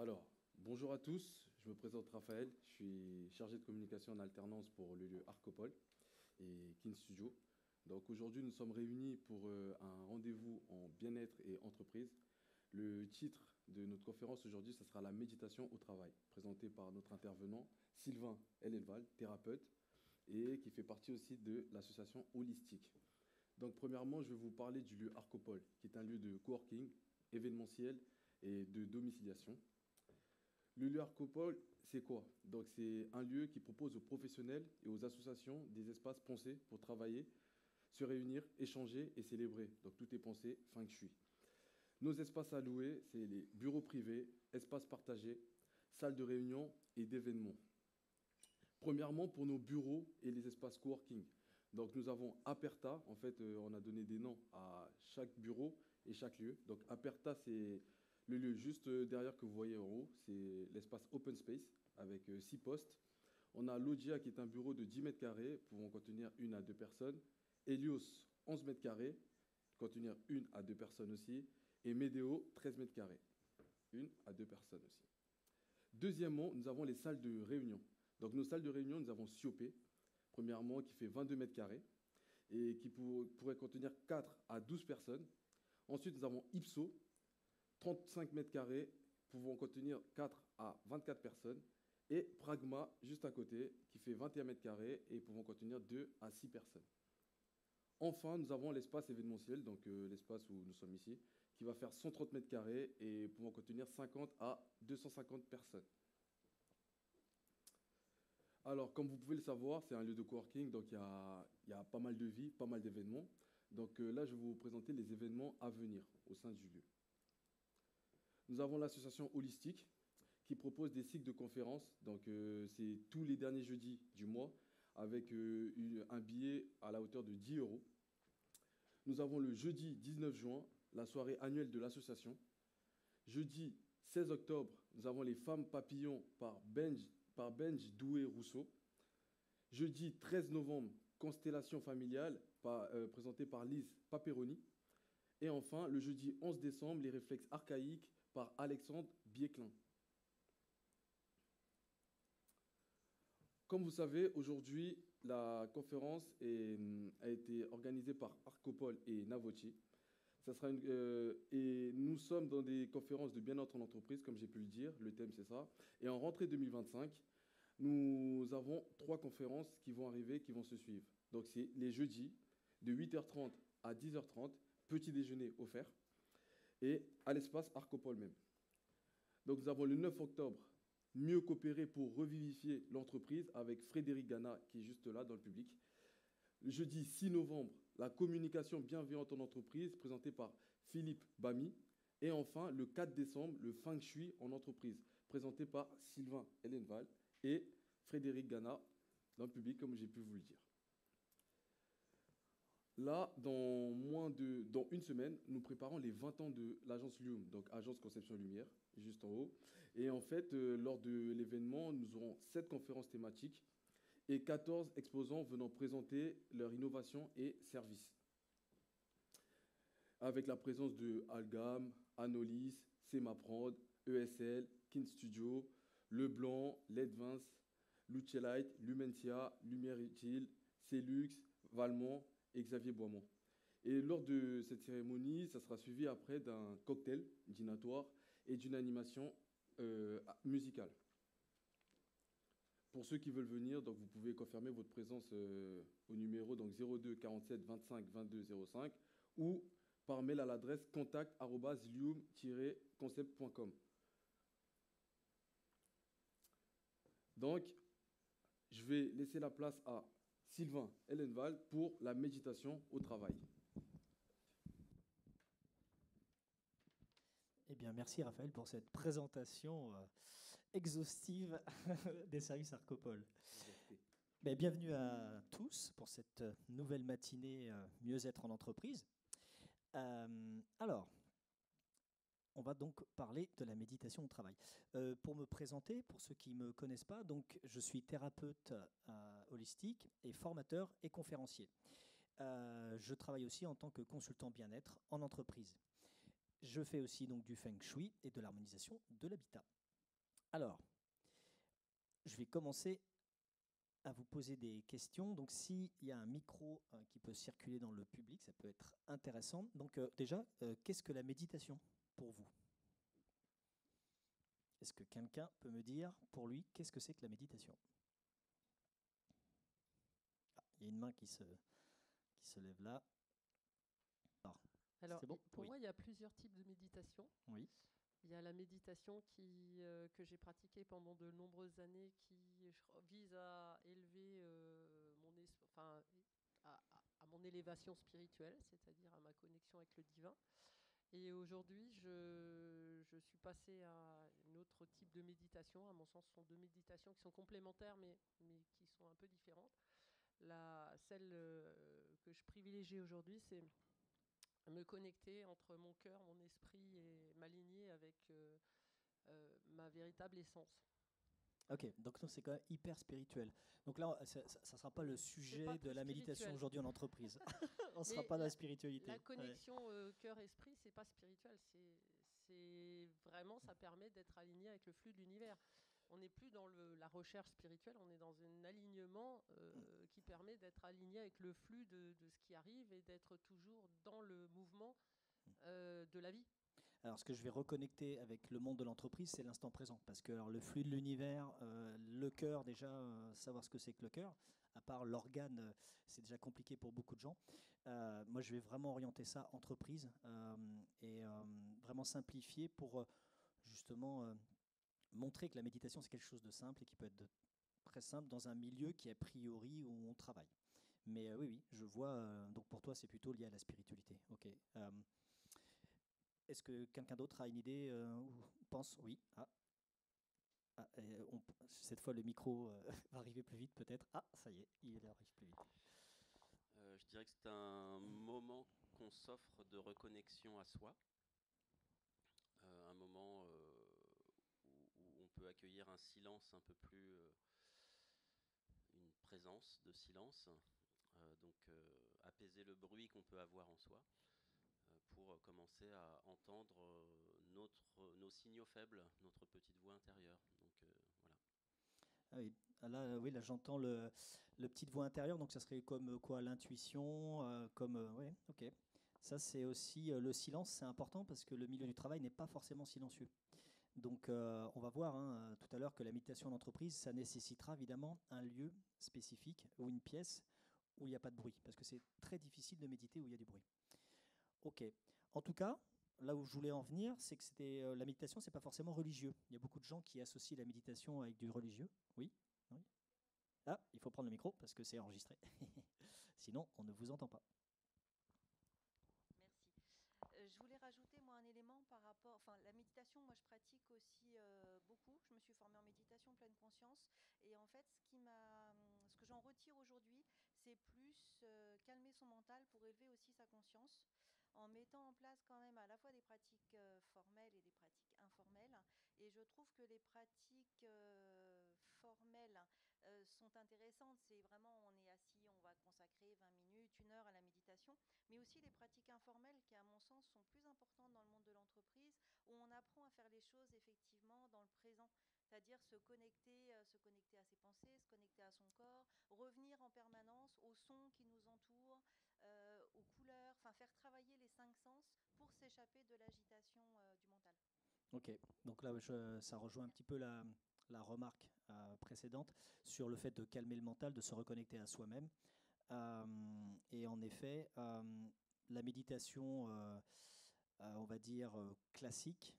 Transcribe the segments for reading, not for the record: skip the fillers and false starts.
Alors, bonjour à tous, je me présente Raphaël, je suis chargé de communication en alternance pour le lieu Arcopol et Kin Studio. Donc aujourd'hui, nous sommes réunis pour un rendez-vous en bien-être et entreprise. Le titre de notre conférence aujourd'hui, ce sera la méditation au travail, présenté par notre intervenant Sylvain Ellenval, thérapeute, et qui fait partie aussi de l'association Holistique. Donc premièrement, je vais vous parler du lieu Arcopol, qui est un lieu de coworking, événementiel et de domiciliation. Le lieu Arcopole, c'est quoi? Donc, c'est un lieu qui propose aux professionnels et aux associations des espaces pensés pour travailler, se réunir, échanger et célébrer. Donc, tout est pensé feng shui. Nos espaces à louer, c'est les bureaux privés, espaces partagés, salles de réunion et d'événements. Premièrement, pour nos bureaux et les espaces coworking. Donc, nous avons Aperta. En fait, on a donné des noms à chaque bureau et chaque lieu. Donc, Aperta, c'est le lieu juste derrière que vous voyez en haut. C'est l'espace open space avec 6 postes. On a Logia qui est un bureau de 10 mètres carrés pouvant contenir une à deux personnes. Helios, 11 mètres carrés, contenir une à deux personnes aussi. Et Medeo, 13 mètres carrés, une à deux personnes aussi. Deuxièmement, nous avons les salles de réunion. Donc nos salles de réunion, nous avons Siopé, premièrement, qui fait 22 mètres carrés et qui pourrait contenir 4 à 12 personnes. Ensuite, nous avons Ipso, 35 mètres carrés, pouvant contenir 4 à 24 personnes. Et Pragma, juste à côté, qui fait 21 mètres carrés et pouvant contenir 2 à 6 personnes. Enfin, nous avons l'espace événementiel, donc l'espace où nous sommes ici, qui va faire 130 mètres carrés et pouvant contenir 50 à 250 personnes. Alors, comme vous pouvez le savoir, c'est un lieu de coworking, donc il y a pas mal de vie, pas mal d'événements. Donc là, je vais vous présenter les événements à venir au sein du lieu. Nous avons l'association Holistique qui propose des cycles de conférences. Donc c'est tous les derniers jeudis du mois avec un billet à la hauteur de 10 euros. Nous avons le jeudi 19 juin, la soirée annuelle de l'association. Jeudi 16 octobre, nous avons les femmes papillons par Benj Doué-Rousseau. Jeudi 13 novembre, Constellation familiale, présentée par Lise Paperoni. Et enfin, le jeudi 11 décembre, les réflexes archaïques par Alexandre Biéclin. Comme vous savez, aujourd'hui, la conférence a été organisée par Arcopol et Navoti. Et nous sommes dans des conférences de bien-être en entreprise, comme j'ai pu le dire. Le thème, c'est ça. Et en rentrée 2025, nous avons 3 conférences qui vont arriver, qui vont se suivre. Donc, c'est les jeudis, de 8h30 à 10h30, petit déjeuner offert, et à l'espace Arcopol même. Donc, nous avons le 9 octobre, mieux coopérer pour revivifier l'entreprise, avec Frédéric Gana, qui est juste là dans le public. Le jeudi 6 novembre, la communication bienveillante en entreprise, présentée par Philippe Bamy. Et enfin, le 4 décembre, le Feng Shui en entreprise, présenté par Sylvain Ellenval et Frédéric Gana, dans le public, comme j'ai pu vous le dire. Là, dans une semaine, nous préparons les 20 ans de l'agence Lume, donc Agence Conception Lumière, juste en haut. Et en fait, lors de l'événement, nous aurons 7 conférences thématiques et 14 exposants venant présenter leur innovation et services. Avec la présence de Algam, Anolis, Semaprod, ESL, Kin Studio, Leblanc, Ledvance, Lucelite, Lumentia, Lumière Utile, Celux, Valmont et Xavier Boimont. Et lors de cette cérémonie, ça sera suivi après d'un cocktail dînatoire et d'une animation musicale. Pour ceux qui veulent venir, donc vous pouvez confirmer votre présence au numéro donc 02 47 25 22 05 ou par mail à l'adresse contact@lium-concept.com. Donc, je vais laisser la place à Sylvain Ellenval pour la méditation au travail. Eh bien, merci Raphaël pour cette présentation exhaustive des services Arcopol. Bienvenue à tous pour cette nouvelle matinée Mieux-être en entreprise. Alors, on va donc parler de la méditation au travail. Pour me présenter, pour ceux qui ne me connaissent pas, donc, je suis thérapeute holistique et formateur et conférencier. Je travaille aussi en tant que consultant bien-être en entreprise. Je fais aussi donc du feng shui et de l'harmonisation de l'habitat. Alors, je vais commencer à vous poser des questions. Donc, s'il y a un micro qui peut circuler dans le public, ça peut être intéressant. Donc, déjà, qu'est-ce que la méditation pour vous? Est-ce que quelqu'un peut me dire, pour lui, qu'est-ce que c'est que la méditation? Il y a une main qui se lève là. Alors, bon pour oui. moi, il y a plusieurs types de méditation. Oui. Il y a la méditation que j'ai pratiquée pendant de nombreuses années qui vise à élever à mon élévation spirituelle, c'est-à-dire à ma connexion avec le divin. Et aujourd'hui, je suis passée à un autre type de méditation. À mon sens, ce sont deux méditations qui sont complémentaires, mais qui sont un peu différentes. Celle que je privilégie aujourd'hui, c'est me connecter entre mon cœur, mon esprit et m'aligner avec ma véritable essence. Ok, donc c'est quand même hyper spirituel. Donc là, ça ne sera pas le sujet de la méditation aujourd'hui en entreprise. On ne sera pas dans la spiritualité. La connexion cœur-esprit, c'est pas spirituel. C'est vraiment, ça permet d'être aligné avec le flux de l'univers. On n'est plus dans la recherche spirituelle, on est dans un alignement qui permet d'être aligné avec le flux de ce qui arrive et d'être toujours dans le mouvement de la vie. Alors, ce que je vais reconnecter avec le monde de l'entreprise, c'est l'instant présent. Parce que alors, le flux de l'univers, le cœur, déjà, savoir ce que c'est que le cœur, à part l'organe, c'est déjà compliqué pour beaucoup de gens. Moi, je vais vraiment orienter ça entreprise et vraiment simplifier pour justement montrer que la méditation, c'est quelque chose de simple et qui peut être très simple dans un milieu qui est a priori où on travaille. Mais oui, je vois. Donc pour toi, c'est plutôt lié à la spiritualité. Ok. Est-ce que quelqu'un d'autre a une idée ou pense? Oui. Cette fois, le micro va arriver plus vite, peut-être. Ah, ça y est, il arrive plus vite. Je dirais que c'est un moment qu'on s'offre de reconnexion à soi. Un moment où on peut accueillir un silence un peu plus, une présence de silence, apaiser le bruit qu'on peut avoir en soi pour commencer à entendre nos signaux faibles, notre petite voix intérieure. Donc voilà. Ah oui. Là, j'entends le petite voix intérieure, donc ça serait comme quoi l'intuition, ouais, ok. Ça, c'est aussi le silence, c'est important parce que le milieu du travail n'est pas forcément silencieux. Donc, on va voir tout à l'heure que la méditation en entreprise, ça nécessitera évidemment un lieu spécifique ou une pièce où il n'y a pas de bruit, parce que c'est très difficile de méditer où il y a du bruit. Ok. En tout cas, là où je voulais en venir, c'est que la méditation, c'est pas forcément religieux. Il y a beaucoup de gens qui associent la méditation avec du religieux. Oui. Ah, il faut prendre le micro parce que c'est enregistré. Sinon, on ne vous entend pas. Merci. Je voulais rajouter moi un élément par rapport, la méditation, moi je pratique aussi beaucoup. Je me suis formée en méditation pleine conscience et en fait, ce que j'en retire aujourd'hui, c'est plus calmer son mental pour élever aussi sa conscience, en mettant en place quand même à la fois des pratiques formelles et des pratiques informelles. Et je trouve que les pratiques formelles sont intéressantes. C'est vraiment, on est assis, on va consacrer 20 minutes, 1 heure à la méditation, mais aussi les pratiques informelles qui, à mon sens, sont plus importantes dans le monde de l'entreprise, où on apprend à faire les choses effectivement dans le présent, c'est-à-dire se connecter à ses pensées, se connecter à son corps, revenir en permanence aux sons qui nous entourent, aux couleurs, faire travailler les 5 sens pour s'échapper de l'agitation du mental. Ok, donc là, ça rejoint un petit peu la remarque précédente sur le fait de calmer le mental, de se reconnecter à soi-même. Et en effet, la méditation, on va dire classique,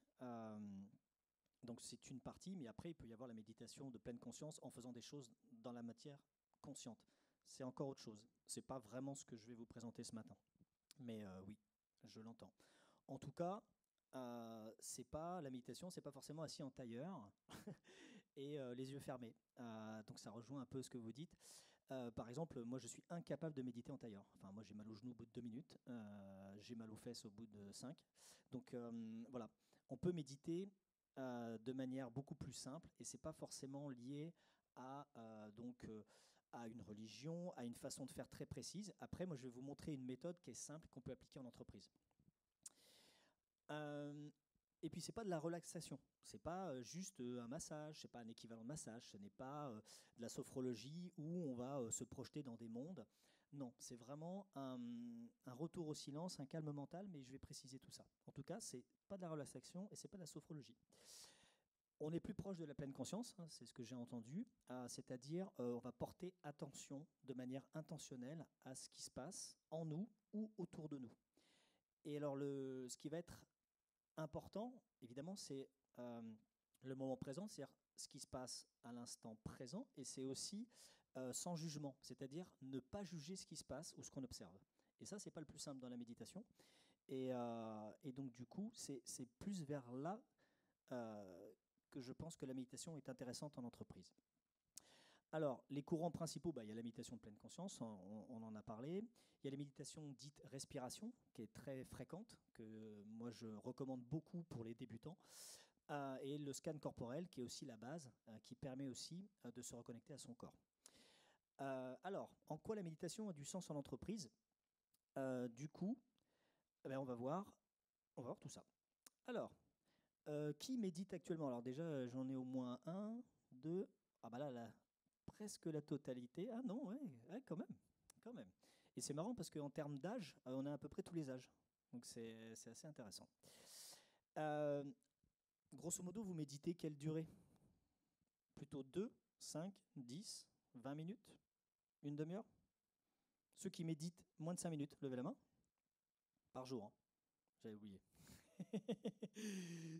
donc c'est une partie, mais après il peut y avoir la méditation de pleine conscience en faisant des choses dans la matière consciente. C'est encore autre chose. C'est pas vraiment ce que je vais vous présenter ce matin. Mais oui, je l'entends. En tout cas, c'est pas la méditation, c'est pas forcément assis en tailleur et les yeux fermés. Donc ça rejoint un peu ce que vous dites. Par exemple, moi je suis incapable de méditer en tailleur. Enfin, moi j'ai mal aux genoux au bout de 2 minutes, j'ai mal aux fesses au bout de 5. Donc voilà, on peut méditer de manière beaucoup plus simple et c'est pas forcément lié à à une religion, à une façon de faire très précise. Après, moi je vais vous montrer une méthode qui est simple qu'on peut appliquer en entreprise. Et puis, ce n'est pas de la relaxation. Ce n'est pas juste un massage, ce n'est pas un équivalent de massage, ce n'est pas de la sophrologie où on va se projeter dans des mondes. Non, c'est vraiment un retour au silence, un calme mental, mais je vais préciser tout ça. En tout cas, ce n'est pas de la relaxation et ce n'est pas de la sophrologie. On est plus proche de la pleine conscience, hein, c'est ce que j'ai entendu, c'est-à-dire on va porter attention de manière intentionnelle à ce qui se passe en nous ou autour de nous. Et alors, ce qui va être important, évidemment, c'est le moment présent, c'est-à-dire ce qui se passe à l'instant présent, et c'est aussi sans jugement, c'est-à-dire ne pas juger ce qui se passe ou ce qu'on observe. Et ça, c'est pas le plus simple dans la méditation. Et donc, du coup, c'est plus vers là que je pense que la méditation est intéressante en entreprise. Alors, les courants principaux, il y a la méditation de pleine conscience, on en a parlé. Il y a la méditation dite respiration, qui est très fréquente, que moi je recommande beaucoup pour les débutants. Et le scan corporel, qui est aussi la base, qui permet aussi de se reconnecter à son corps. Alors, en quoi la méditation a du sens en entreprise ? Du coup, on va voir tout ça. Alors, qui médite actuellement ? Alors déjà, j'en ai au moins 1, 2, là, presque la totalité. Ah non, ouais, quand même. Et c'est marrant parce qu'en termes d'âge, on a à peu près tous les âges. Donc c'est assez intéressant. Grosso modo, vous méditez quelle durée ? Plutôt 2, 5, 10, 20 minutes ? Une demi-heure ? Ceux qui méditent moins de 5 minutes, levez la main. Par jour, hein. J'avais oublié.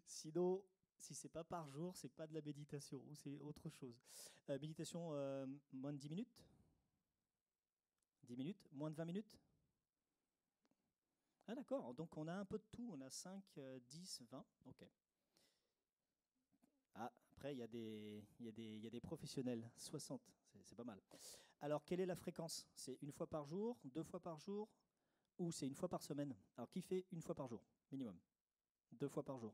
Sinon, si c'est pas par jour, c'est pas de la méditation ou c'est autre chose. Méditation moins de 10 minutes ? 10 minutes ? Moins de 20 minutes ? Ah d'accord, donc on a un peu de tout, on a 5, 10, 20, ok. Ah, après il y a des professionnels, 60, c'est pas mal. Alors quelle est la fréquence ? C'est une fois par jour, 2 fois par jour ou c'est une fois par semaine ? Alors qui fait une fois par jour, minimum ? 2 fois par jour ?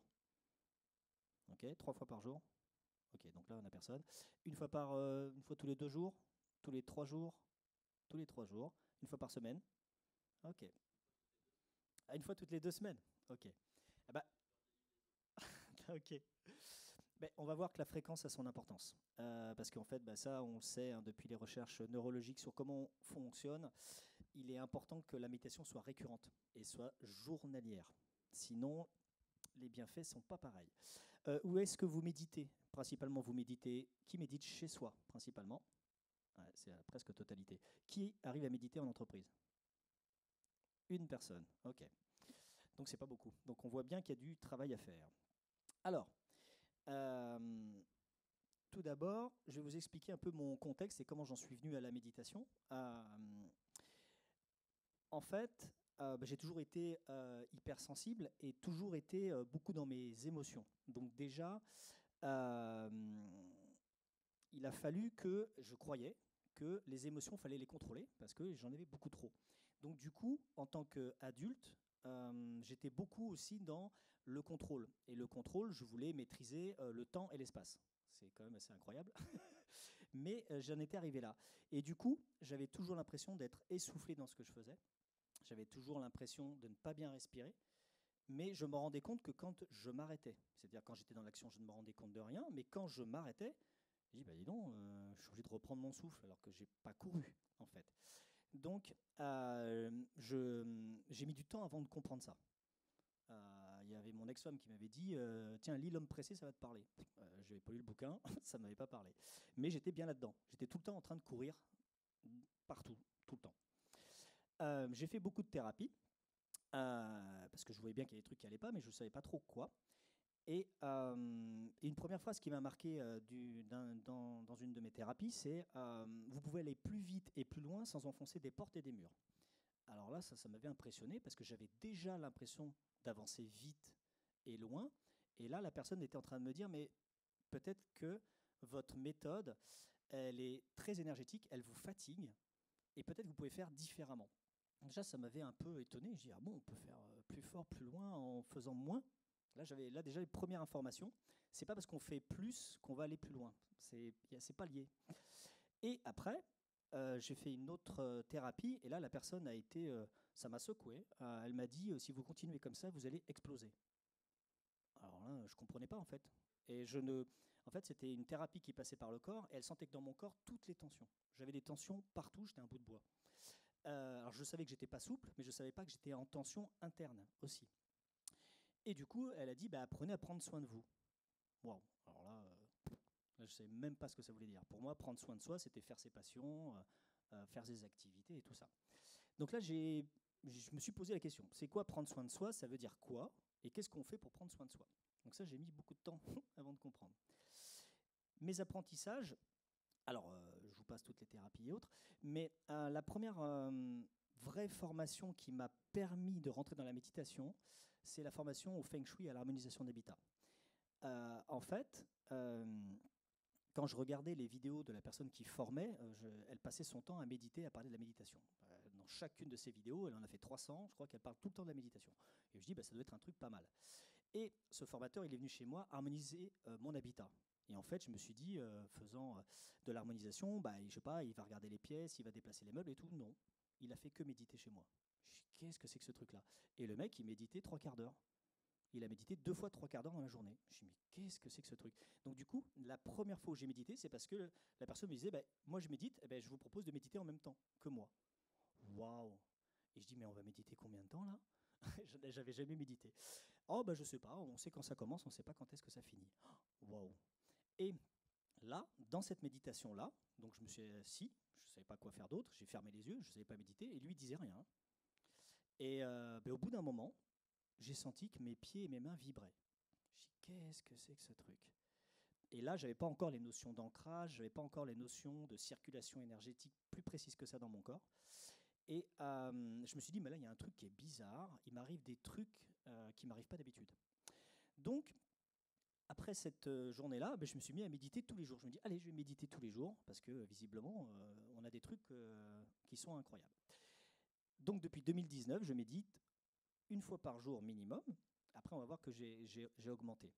Ok, 3 fois par jour ? Ok, donc là on n'a personne. Une fois tous les 2 jours ? Tous les 3 jours ? Tous les 3 jours. Une fois par semaine ? Ok. Une fois toutes les 2 semaines ? Ok. Ok. On va voir que la fréquence a son importance. Parce qu'en fait, ça, on le sait depuis les recherches neurologiques sur comment on fonctionne. Il est important que la méditation soit récurrente et soit journalière. Sinon, les bienfaits ne sont pas pareils. Où est-ce que vous méditez ? Principalement, vous méditez. Qui médite chez soi, principalement ? Ouais, c'est la presque totalité. Qui arrive à méditer en entreprise ? Une personne. Ok. Donc, c'est pas beaucoup. Donc, on voit bien qu'il y a du travail à faire. Alors, tout d'abord, je vais vous expliquer un peu mon contexte et comment j'en suis venu à la méditation. En fait, j'ai toujours été hypersensible et toujours été beaucoup dans mes émotions. Donc déjà, il a fallu que je croyais que les émotions, il fallait les contrôler parce que j'en avais beaucoup trop. Donc du coup, en tant qu'adulte, j'étais beaucoup aussi dans le contrôle. Et le contrôle, je voulais maîtriser le temps et l'espace. C'est quand même assez incroyable. Mais j'en étais arrivé là. Et du coup, j'avais toujours l'impression d'être essoufflé dans ce que je faisais. J'avais toujours l'impression de ne pas bien respirer. Mais je me rendais compte que quand je m'arrêtais, c'est-à-dire quand j'étais dans l'action, je ne me rendais compte de rien. Mais quand je m'arrêtais, je dis, dis donc, je suis obligé de reprendre mon souffle alors que je n'ai pas couru, en fait. Donc, j'ai mis du temps avant de comprendre ça. Il y avait mon ex-femme qui m'avait dit tiens, lis L'homme pressé, ça va te parler. Je n'avais pas lu le bouquin, ça ne m'avait pas parlé. Mais j'étais bien là-dedans. J'étais tout le temps en train de courir, partout, tout le temps. J'ai fait beaucoup de thérapie, parce que je voyais bien qu'il y avait des trucs qui n'allaient pas, mais je ne savais pas trop quoi. Et une première phrase qui m'a marqué dans une de mes thérapies, c'est vous pouvez aller plus vite et plus loin sans enfoncer des portes et des murs. Alors là, ça m'avait impressionné parce que j'avais déjà l'impression d'avancer vite et loin. Et là, la personne était en train de me dire, mais peut-être que votre méthode, elle est très énergétique, elle vous fatigue, et peut-être vous pouvez faire différemment. Déjà, ça m'avait un peu étonné. Je dis, ah bon, on peut faire plus fort, plus loin en faisant moins. Là, j'avais déjà les premières informations. C'est pas parce qu'on fait plus qu'on va aller plus loin. C'est pas lié. Et après, j'ai fait une autre thérapie, et là, la personne a été, ça m'a secoué. Elle m'a dit, si vous continuez comme ça, vous allez exploser. Alors hein, je ne comprenais pas en fait. En fait, c'était une thérapie qui passait par le corps et elle sentait que dans mon corps, toutes les tensions. J'avais des tensions partout, j'étais un bout de bois. Alors je savais que j'étais pas souple, mais je ne savais pas que j'étais en tension interne aussi. Et du coup, elle a dit, apprenez à prendre soin de vous. Waouh, alors là, je ne savais même pas ce que ça voulait dire. Pour moi, prendre soin de soi, c'était faire ses passions, faire ses activités et tout ça. Donc là, je me suis posé la question, c'est quoi prendre soin de soi? Ça veut dire quoi? Et qu'est-ce qu'on fait pour prendre soin de soi? Donc ça, j'ai mis beaucoup de temps avant de comprendre. Mes apprentissages, alors je vous passe toutes les thérapies et autres, mais la première vraie formation qui m'a permis de rentrer dans la méditation, c'est la formation au Feng Shui et à l'harmonisation d'habitat. En fait, quand je regardais les vidéos de la personne qui formait, elle passait son temps à méditer, à parler de la méditation. Dans chacune de ses vidéos, elle en a fait 300, je crois qu'elle parle tout le temps de la méditation. Et je dis, ça doit être un truc pas mal. Et ce formateur, il est venu chez moi harmoniser mon habitat. Et en fait, je me suis dit, faisant de l'harmonisation, je sais pas, il va regarder les pièces, il va déplacer les meubles et tout. Non, il a fait que méditer chez moi. Je dis, qu'est-ce que c'est que ce truc-là? Et le mec, il méditait 3 quarts d'heure. Il a médité 2 fois 3 quarts d'heure dans la journée. Je me dis, mais qu'est-ce que c'est que ce truc? Donc du coup, la première fois où j'ai médité, c'est parce que la personne me disait, moi je médite, je vous propose de méditer en même temps que moi. Waouh! Et je dis, mais on va méditer combien de temps là? J'avais jamais médité. Oh, je sais pas, on sait quand ça commence, on sait pas quand est-ce que ça finit. Waouh! Et là, dans cette méditation-là, donc je me suis assis, je ne savais pas quoi faire d'autre, j'ai fermé les yeux, je ne savais pas méditer, et lui, il disait rien. Et au bout d'un moment, j'ai senti que mes pieds et mes mains vibraient. Je dis, qu'est-ce que c'est que ce truc? Et là, je n'avais pas encore les notions d'ancrage, je n'avais pas encore les notions de circulation énergétique plus précises que ça dans mon corps. Et je me suis dit, mais là, il y a un truc qui est bizarre, il m'arrive des trucs qui ne m'arrivent pas d'habitude. Donc, après cette journée-là, je me suis mis à méditer tous les jours. Je me dis, allez, je vais méditer tous les jours, parce que visiblement, on a des trucs qui sont incroyables. Donc, depuis 2019, je médite 1 fois par jour minimum. Après, on va voir que j'ai augmenté.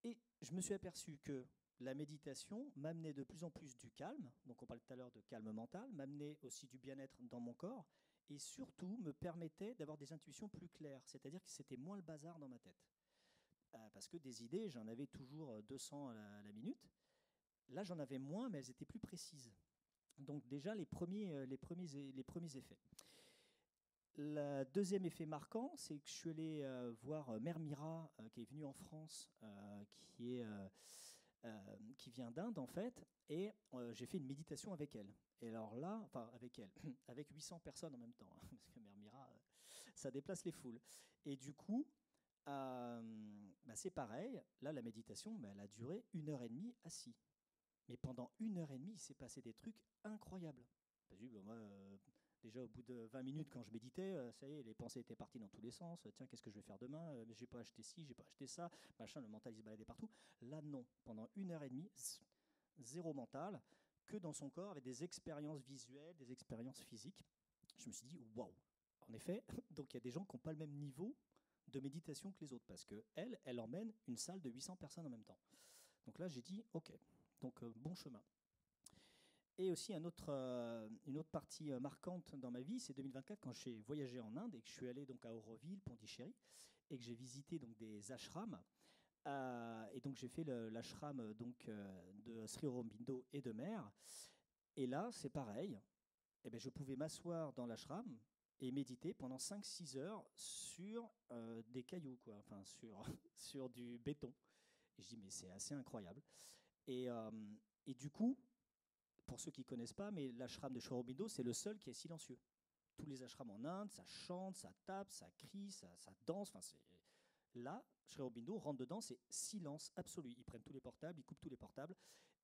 Et je me suis aperçu que la méditation m'amenait de plus en plus du calme, donc on parlait tout à l'heure de calme mental, m'amenait aussi du bien-être dans mon corps, et surtout me permettait d'avoir des intuitions plus claires, c'est-à-dire que c'était moins le bazar dans ma tête. Parce que des idées, j'en avais toujours 200 à la minute. Là, j'en avais moins, mais elles étaient plus précises. Donc déjà, les premiers effets. Le deuxième effet marquant, c'est que je suis allé voir Mère Mira, qui est venue en France, qui vient d'Inde en fait, et j'ai fait une méditation avec elle. Et alors là, avec elle, avec 800 personnes en même temps, hein, parce que Mère Mira, ça déplace les foules. Et du coup, c'est pareil, là la méditation, elle a duré 1h30 assis. Mais pendant 1h30, il s'est passé des trucs incroyables. Moi, déjà au bout de 20 minutes, quand je méditais, ça y est, les pensées étaient parties dans tous les sens. Tiens, qu'est-ce que je vais faire demain? J'ai pas acheté ci, j'ai pas acheté ça. Machin, le mental, il se baladait partout. Là, non. Pendant 1h30, zéro mental, que dans son corps, avec des expériences visuelles, des expériences physiques. Je me suis dit, waouh! En effet, donc il y a des gens qui n'ont pas le même niveau de méditation que les autres, parce qu'elle emmène une salle de 800 personnes en même temps. Donc là, j'ai dit, ok, donc bon chemin. Et aussi une autre partie marquante dans ma vie, c'est 2024, quand j'ai voyagé en Inde et que je suis allé donc à Auroville, Pondichéry, et que j'ai visité donc des ashrams. Et donc j'ai fait l'ashram de Sri Aurobindo et de Mère. Et là, c'est pareil. Je pouvais m'asseoir dans l'ashram et méditer pendant 5-6 heures sur des cailloux, sur du béton. Et je dis, mais c'est assez incroyable. Et du coup, pour ceux qui ne connaissent pas, mais l'ashram de Sri Aurobindo, c'est le seul qui est silencieux. Tous les ashrams en Inde, ça chante, ça tape, ça crie, ça danse. Là, Sri Aurobindo rentre dedans, c'est silence absolu. Ils prennent tous les portables, ils coupent tous les portables,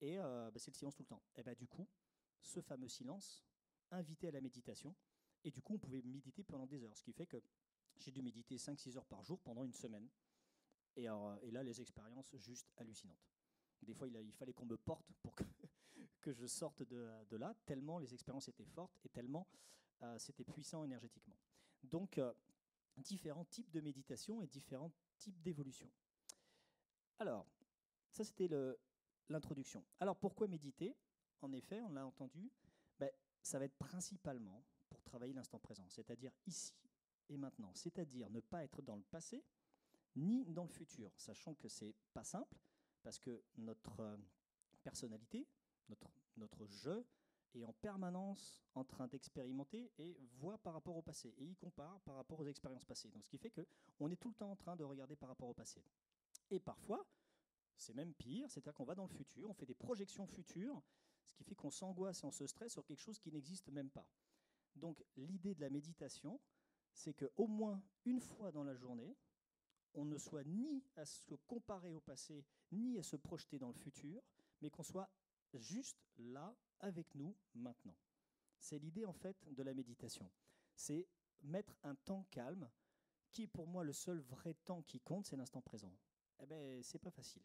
et c'est le silence tout le temps. Et du coup, ce fameux silence invitait à la méditation, et du coup, on pouvait méditer pendant des heures, ce qui fait que j'ai dû méditer 5-6 heures par jour pendant une semaine. Et là, les expériences juste hallucinantes. Des fois, il fallait qu'on me porte pour que je sorte de là, tellement les expériences étaient fortes et tellement c'était puissant énergétiquement. Donc, différents types de méditation et différents types d'évolution. Alors, ça c'était l'introduction. Alors, pourquoi méditer? En effet, on l'a entendu, ça va être principalement pour travailler l'instant présent, c'est-à-dire ici et maintenant, c'est-à-dire ne pas être dans le passé, ni dans le futur, sachant que c'est pas simple, parce que notre personnalité, notre je, est en permanence en train d'expérimenter et voit par rapport au passé, et il compare par rapport aux expériences passées. Donc, ce qui fait qu'on est tout le temps en train de regarder par rapport au passé. Et parfois, c'est même pire, c'est-à-dire qu'on va dans le futur, on fait des projections futures, ce qui fait qu'on s'angoisse et on se stresse sur quelque chose qui n'existe même pas. Donc, l'idée de la méditation, c'est qu'au moins une fois dans la journée, on ne soit ni à se comparer au passé, ni à se projeter dans le futur, mais qu'on soit juste là, avec nous, maintenant. C'est l'idée, en fait, de la méditation. C'est mettre un temps calme, qui est pour moi le seul vrai temps qui compte, c'est l'instant présent. Eh bien, c'est pas facile.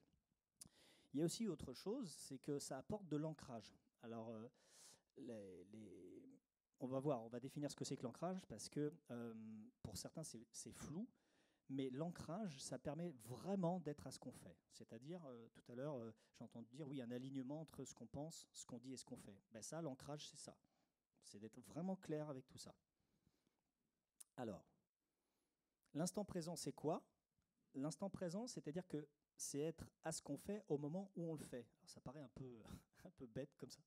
Il y a aussi autre chose, c'est que ça apporte de l'ancrage. Alors, on va voir, on va définir ce que c'est que l'ancrage, parce que pour certains, c'est flou. Mais l'ancrage, ça permet vraiment d'être à ce qu'on fait. C'est-à-dire, tout à l'heure, j'ai entendu dire, oui, un alignement entre ce qu'on pense, ce qu'on dit et ce qu'on fait. Ben ça, l'ancrage, c'est ça. C'est d'être vraiment clair avec tout ça. Alors, l'instant présent, c'est quoi? L'instant présent, c'est-à-dire que c'est être à ce qu'on fait au moment où on le fait. Alors, ça paraît un peu bête comme ça.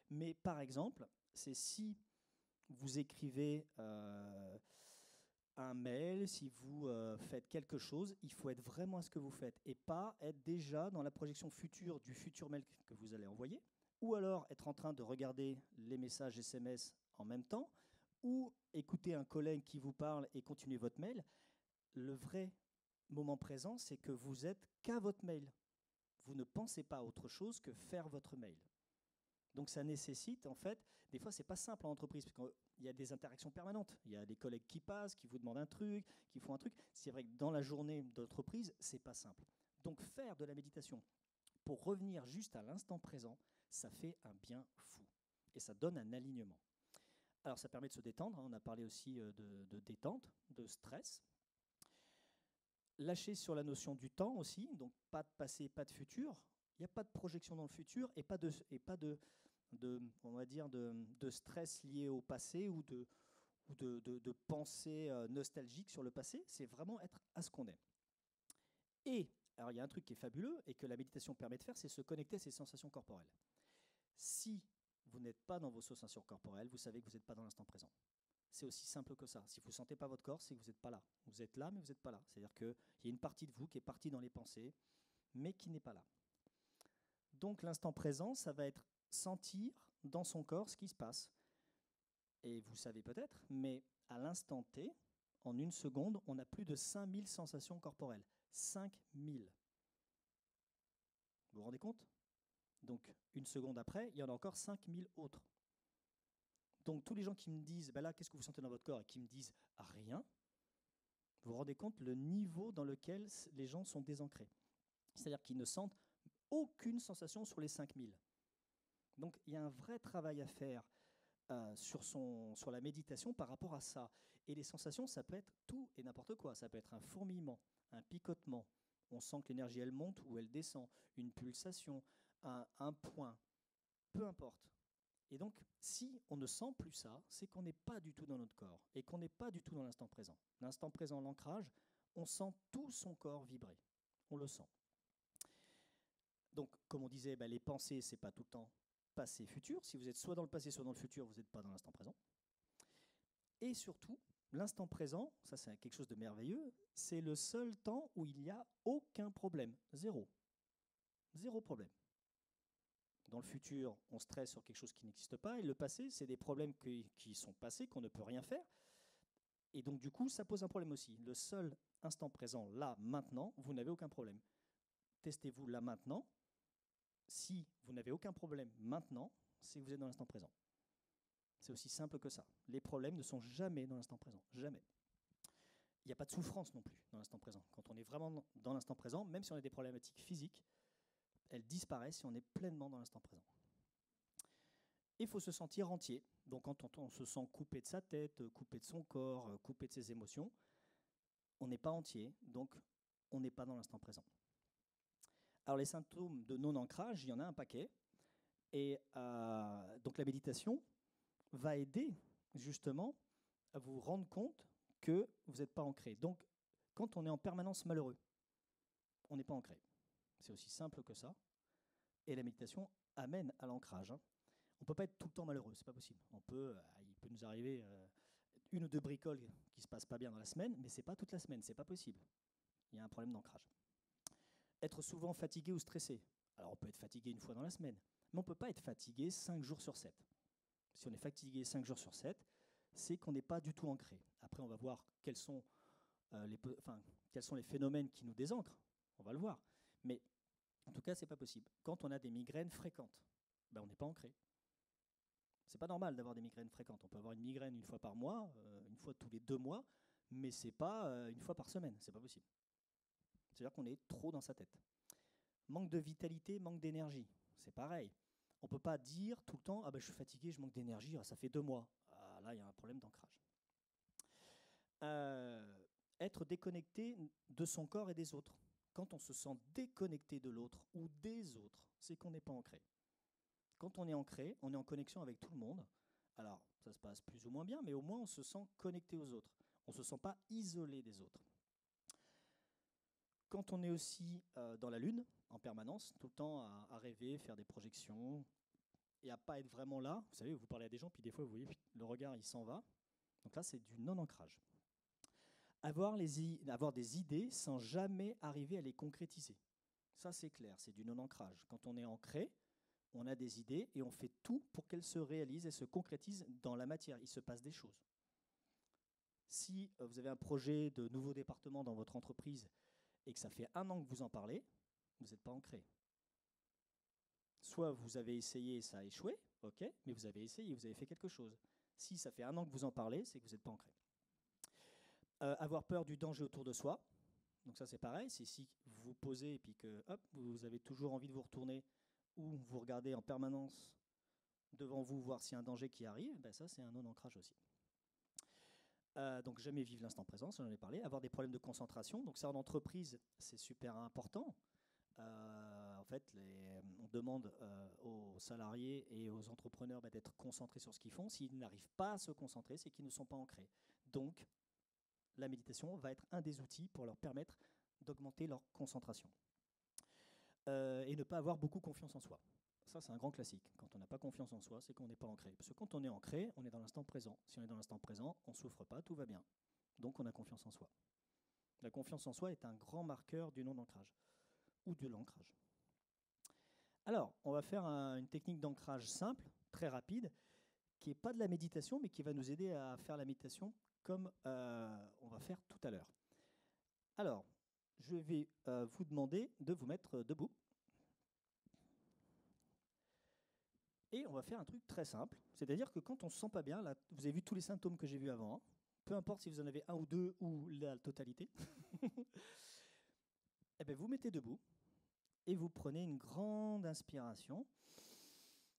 Mais par exemple, c'est si vous écrivez un mail, si vous faites quelque chose, il faut être vraiment à ce que vous faites et pas être déjà dans la projection future du futur mail que vous allez envoyer, ou alors être en train de regarder les messages SMS en même temps, ou écouter un collègue qui vous parle et continuer votre mail. Le vrai moment présent, c'est que vous êtes qu'à votre mail. Vous ne pensez pas à autre chose que faire votre mail. Donc ça nécessite, en fait, des fois c'est pas simple en entreprise, parce qu'il y a des interactions permanentes. Il y a des collègues qui passent, qui vous demandent un truc, qui font un truc. C'est vrai que dans la journée d'entreprise, c'est pas simple. Donc faire de la méditation pour revenir juste à l'instant présent, ça fait un bien fou. Et ça donne un alignement. Alors ça permet de se détendre, on a parlé aussi de détente, de stress. Lâcher sur la notion du temps aussi, donc pas de passé, pas de futur. Il n'y a pas de projection dans le futur et pas de on va dire de stress lié au passé ou de pensée nostalgique sur le passé. C'est vraiment être à ce qu'on est. Et alors il y a un truc qui est fabuleux et que la méditation permet de faire, c'est se connecter à ses sensations corporelles. Si vous n'êtes pas dans vos sensations corporelles, vous savez que vous n'êtes pas dans l'instant présent. C'est aussi simple que ça. Si vous ne sentez pas votre corps, c'est que vous n'êtes pas là. Vous êtes là, mais vous n'êtes pas là. C'est-à-dire qu'il y a une partie de vous qui est partie dans les pensées, mais qui n'est pas là. Donc l'instant présent, ça va être sentir dans son corps ce qui se passe. Et vous savez peut-être, mais à l'instant T, en une seconde, on a plus de 5000 sensations corporelles. 5000. Vous vous rendez compte? Donc une seconde après, il y en a encore 5000 autres. Donc tous les gens qui me disent, ben là, qu'est-ce que vous sentez dans votre corps, et qui me disent rien, vous vous rendez compte le niveau dans lequel les gens sont désancrés. C'est-à-dire qu'ils ne sentent aucune sensation sur les 5000. Donc il y a un vrai travail à faire sur la méditation par rapport à ça. Et les sensations, ça peut être tout et n'importe quoi. Ça peut être un fourmillement, un picotement. On sent que l'énergie, elle monte ou elle descend. Une pulsation, un point. Peu importe. Et donc, si on ne sent plus ça, c'est qu'on n'est pas du tout dans notre corps et qu'on n'est pas du tout dans l'instant présent. L'instant présent, l'ancrage, on sent tout son corps vibrer. On le sent. Donc, comme on disait, les pensées, ce n'est pas tout le temps passé, futur. Si vous êtes soit dans le passé, soit dans le futur, vous n'êtes pas dans l'instant présent. Et surtout, l'instant présent, ça c'est quelque chose de merveilleux, c'est le seul temps où il n'y a aucun problème. Zéro. Zéro problème. Dans le futur, on stresse sur quelque chose qui n'existe pas. Et le passé, c'est des problèmes qui sont passés, qu'on ne peut rien faire. Et donc, du coup, ça pose un problème aussi. Le seul instant présent, là, maintenant, vous n'avez aucun problème. Testez-vous là, maintenant. Si vous n'avez aucun problème maintenant, c'est que vous êtes dans l'instant présent. C'est aussi simple que ça. Les problèmes ne sont jamais dans l'instant présent. Jamais. Il n'y a pas de souffrance non plus dans l'instant présent. Quand on est vraiment dans l'instant présent, même si on a des problématiques physiques, elles disparaissent si on est pleinement dans l'instant présent. Il faut se sentir entier. Donc quand on se sent coupé de sa tête, coupé de son corps, coupé de ses émotions, on n'est pas entier, donc on n'est pas dans l'instant présent. Alors les symptômes de non-ancrage, il y en a un paquet. Et donc la méditation va aider justement à vous rendre compte que vous n'êtes pas ancré. Donc quand on est en permanence malheureux, on n'est pas ancré. C'est aussi simple que ça. Et la méditation amène à l'ancrage. Hein. On ne peut pas être tout le temps malheureux, c'est pas possible. Il peut nous arriver une ou deux bricoles qui ne se passent pas bien dans la semaine, mais c'est pas toute la semaine, c'est pas possible. Il y a un problème d'ancrage. Être souvent fatigué ou stressé. Alors on peut être fatigué une fois dans la semaine, mais on ne peut pas être fatigué 5 jours sur 7. Si on est fatigué 5 jours sur 7, c'est qu'on n'est pas du tout ancré. Après, on va voir quels sont les phénomènes qui nous désancrent. On va le voir. Mais en tout cas, ce n'est pas possible. Quand on a des migraines fréquentes, on n'est pas ancré. C'est pas normal d'avoir des migraines fréquentes. On peut avoir une migraine une fois par mois, une fois tous les 2 mois, mais c'est pas une fois par semaine. C'est pas possible. C'est-à-dire qu'on est trop dans sa tête. Manque de vitalité, manque d'énergie. C'est pareil. On ne peut pas dire tout le temps « je suis fatigué, je manque d'énergie, ça fait 2 mois ». Là, il y a un problème d'ancrage. Être déconnecté de son corps et des autres. Quand on se sent déconnecté de l'autre ou des autres, c'est qu'on n'est pas ancré. Quand on est ancré, on est en connexion avec tout le monde. Alors, ça se passe plus ou moins bien, mais au moins on se sent connecté aux autres. On ne se sent pas isolé des autres. Quand on est aussi dans la lune, en permanence, tout le temps à rêver, faire des projections, et à ne pas être vraiment là, vous savez, vous parlez à des gens, puis des fois, vous voyez, le regard, il s'en va. Donc là, c'est du non-ancrage. Avoir des idées sans jamais arriver à les concrétiser. Ça, c'est clair, c'est du non-ancrage. Quand on est ancré, on a des idées et on fait tout pour qu'elles se réalisent et se concrétisent dans la matière. Il se passe des choses. Si vous avez un projet de nouveau département dans votre entreprise et que ça fait 1 an que vous en parlez, vous n'êtes pas ancré. Soit vous avez essayé et ça a échoué, ok, mais vous avez essayé, vous avez fait quelque chose. Si ça fait 1 an que vous en parlez, c'est que vous n'êtes pas ancré. Avoir peur du danger autour de soi. Donc ça, c'est pareil. C'est si vous vous posez et puis que hop, vous avez toujours envie de vous retourner ou vous regardez en permanence devant vous voir s'il y a un danger qui arrive, ça, c'est un non-ancrage aussi. Donc jamais vivre l'instant présent, ça j'en ai parlé. Avoir des problèmes de concentration. Donc ça, en entreprise, c'est super important. En fait, on demande aux salariés et aux entrepreneurs d'être concentrés sur ce qu'ils font. S'ils n'arrivent pas à se concentrer, c'est qu'ils ne sont pas ancrés. Donc, la méditation va être un des outils pour leur permettre d'augmenter leur concentration. Et ne pas avoir beaucoup confiance en soi. Ça, c'est un grand classique. Quand on n'a pas confiance en soi, c'est qu'on n'est pas ancré. Parce que quand on est ancré, on est dans l'instant présent. Si on est dans l'instant présent, on ne souffre pas, tout va bien. Donc, on a confiance en soi. La confiance en soi est un grand marqueur du non-ancrage ou de l'ancrage. Alors, on va faire une technique d'ancrage simple, très rapide, qui n'est pas de la méditation, mais qui va nous aider à faire la méditation comme on va faire tout à l'heure. Alors, je vais vous demander de vous mettre debout. Et on va faire un truc très simple, c'est-à-dire que quand on ne se sent pas bien, là, vous avez vu tous les symptômes que j'ai vus avant, hein, peu importe si vous en avez 1 ou 2 ou la totalité, eh bien, vous mettez debout et vous prenez une grande inspiration,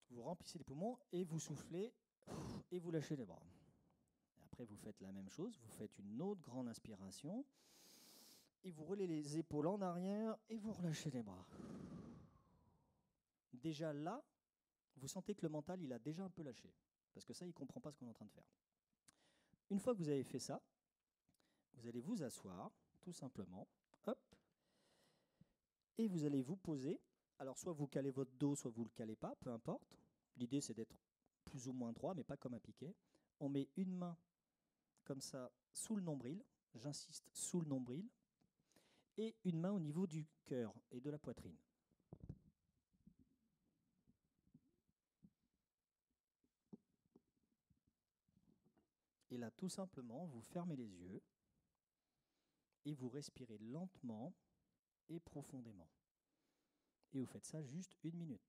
vous remplissez les poumons et vous soufflez et vous lâchez les bras. Et après, vous faites la même chose, vous faites une autre grande inspiration et vous relevez les épaules en arrière et vous relâchez les bras. Déjà là, vous sentez que le mental, il a déjà un peu lâché. Parce que ça, il ne comprend pas ce qu'on est en train de faire. Une fois que vous avez fait ça, vous allez vous asseoir, tout simplement. Hop. Et vous allez vous poser. Alors, soit vous calez votre dos, soit vous ne le calez pas, peu importe. L'idée, c'est d'être plus ou moins droit, mais pas comme un piquet. On met une main comme ça sous le nombril. J'insiste, sous le nombril. Et une main au niveau du cœur et de la poitrine. Et là, tout simplement, vous fermez les yeux et vous respirez lentement et profondément. Et vous faites ça juste 1 minute.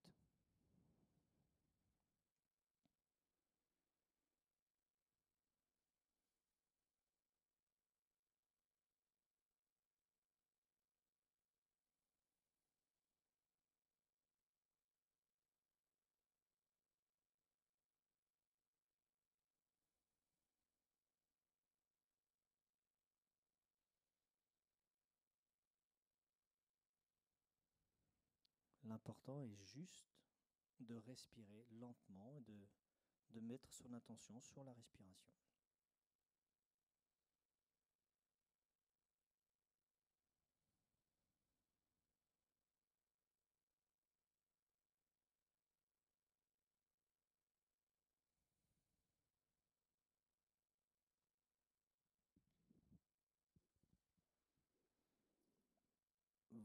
L'important est juste de respirer lentement et de mettre son attention sur la respiration.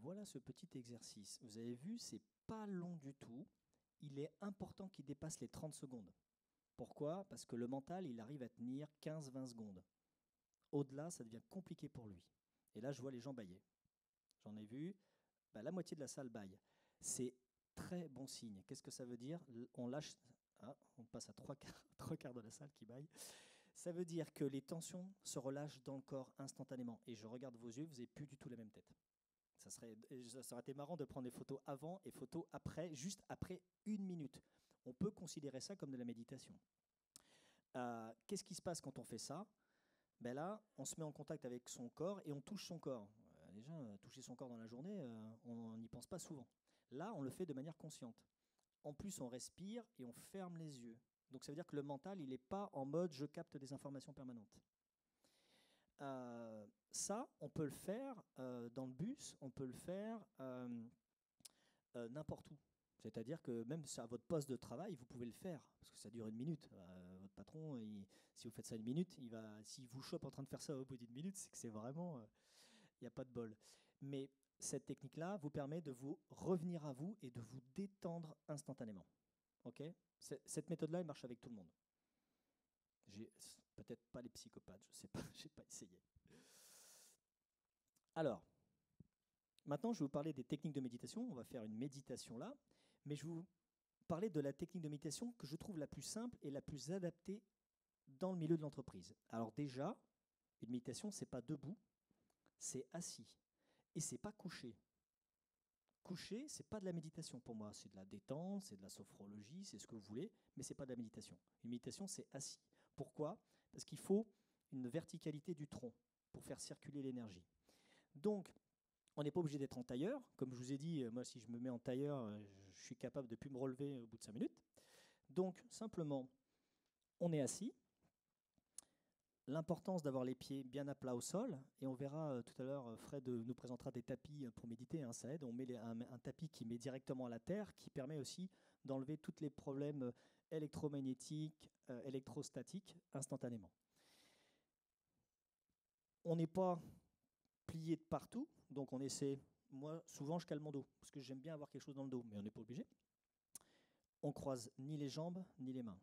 voilà ce petit exercice. Vous avez vu, c'est pas long du tout. Il est important qu'il dépasse les 30 secondes. Pourquoi? Parce que le mental, il arrive à tenir 15-20 secondes. Au-delà, ça devient compliqué pour lui. Et là, je vois les gens bâiller. J'en ai vu, la moitié de la salle bâille. C'est très bon signe. Qu'est-ce que ça veut dire? On lâche, on passe à trois quarts de la salle qui bâille. Ça veut dire que les tensions se relâchent dans le corps instantanément. Et je regarde vos yeux, vous n'avez plus du tout la même tête. Ça aurait été marrant de prendre des photos avant et photos après, juste après 1 minute. On peut considérer ça comme de la méditation. Qu'est-ce qui se passe quand on fait ça? Là, on se met en contact avec son corps et on touche son corps. Déjà, toucher son corps dans la journée, on n'y pense pas souvent. Là, on le fait de manière consciente. En plus, on respire et on ferme les yeux. Donc ça veut dire que le mental, il n'est pas en mode « je capte des informations permanentes ». Ça, on peut le faire dans le bus, on peut le faire n'importe où. C'est-à-dire que même à votre poste de travail, vous pouvez le faire, parce que ça dure 1 minute. Votre patron, si vous faites ça 1 minute, s'il vous chope en train de faire ça au bout d'1 minute, c'est que c'est vraiment... il n'y a pas de bol. Mais cette technique-là vous permet de vous revenir à vous et de vous détendre instantanément. Okay? Cette méthode-là, elle marche avec tout le monde. Peut-être pas les psychopathes, je ne sais pas, je n'ai pas essayé. Alors, maintenant, je vais vous parler des techniques de méditation. On va faire une méditation là, mais je vais vous parler de la technique de méditation que je trouve la plus simple et la plus adaptée dans le milieu de l'entreprise. Alors déjà, une méditation, ce n'est pas debout, c'est assis. Et ce n'est pas couché. Couché, ce n'est pas de la méditation pour moi. C'est de la détente, c'est de la sophrologie, c'est ce que vous voulez, mais ce n'est pas de la méditation. Une méditation, c'est assis. Pourquoi? Parce qu'il faut une verticalité du tronc pour faire circuler l'énergie. Donc, on n'est pas obligé d'être en tailleur. Comme je vous ai dit, moi, si je me mets en tailleur, je suis capable de ne plus me relever au bout de 5 minutes. Donc, simplement, on est assis. L'importance d'avoir les pieds bien à plat au sol, et on verra tout à l'heure, Fred nous présentera des tapis pour méditer, ça aide. On met un tapis qui met directement à la terre, qui permet aussi d'enlever tous les problèmes électromagnétiques, électrostatiques instantanément. On n'est pas plié de partout, donc on essaie, moi souvent je cale mon dos, parce que j'aime bien avoir quelque chose dans le dos, mais on n'est pas obligé. On croise ni les jambes, ni les mains.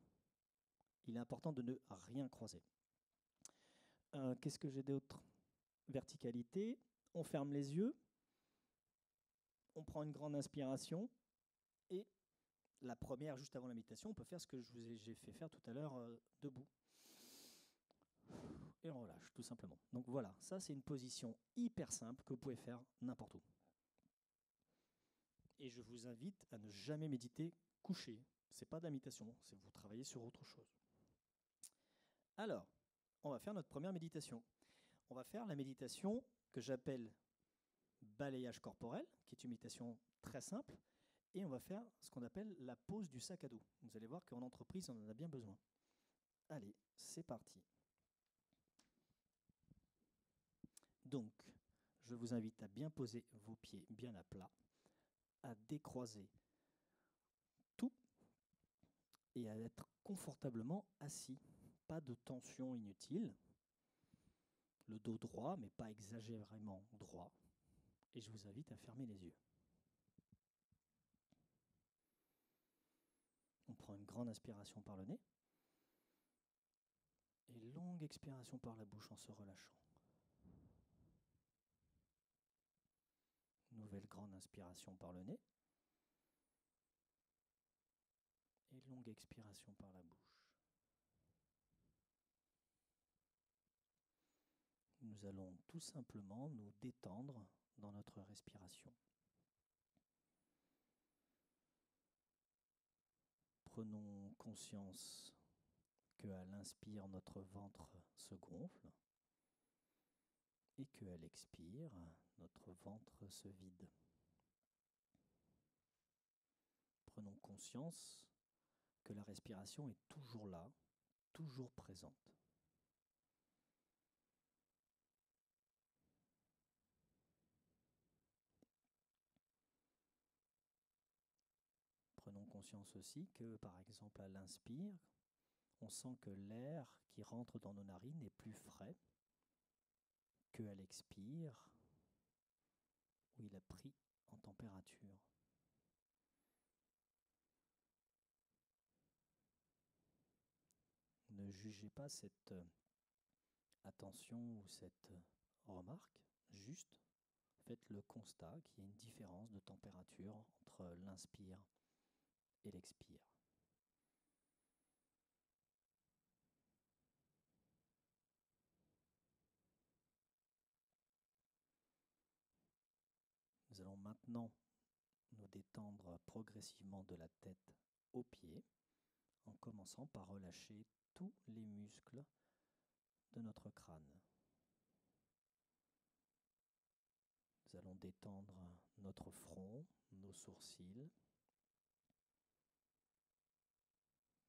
Il est important de ne rien croiser. Qu'est-ce que j'ai d'autre? Verticalité, on ferme les yeux, on prend une grande inspiration, et la première, juste avant la méditation, on peut faire ce que j'ai fait faire tout à l'heure debout. Et on relâche, tout simplement. Donc voilà, ça c'est une position hyper simple que vous pouvez faire n'importe où. Et je vous invite à ne jamais méditer couché. Ce n'est pas de la méditation, c'est vous travaillez sur autre chose. Alors, on va faire notre première méditation. On va faire la méditation que j'appelle balayage corporel, qui est une méditation très simple, et on va faire ce qu'on appelle la pose du sac à dos. Vous allez voir qu'en entreprise, on en a bien besoin. Allez, c'est parti. Donc, je vous invite à bien poser vos pieds bien à plat, à décroiser tout et à être confortablement assis. Pas de tension inutile. Le dos droit, mais pas exagérément droit. Et je vous invite à fermer les yeux. On prend une grande inspiration par le nez et longue expiration par la bouche en se relâchant. Nouvelle grande inspiration par le nez et longue expiration par la bouche. Nous allons tout simplement nous détendre dans notre respiration. Prenons conscience qu'à l'inspire, notre ventre se gonfle et qu'à l'expire, notre ventre se vide. Prenons conscience que la respiration est toujours là, toujours présente. Prenons conscience aussi que, par exemple, à l'inspire, on sent que l'air qui rentre dans nos narines est plus frais qu'à l'expire, où il a pris en température? Ne jugez pas cette attention ou cette remarque, juste faites le constat qu'il y a une différence de température entre l'inspire et l'expire. Nous allons maintenant nous détendre progressivement de la tête aux pieds, en commençant par relâcher tous les muscles de notre crâne. Nous allons détendre notre front, nos sourcils,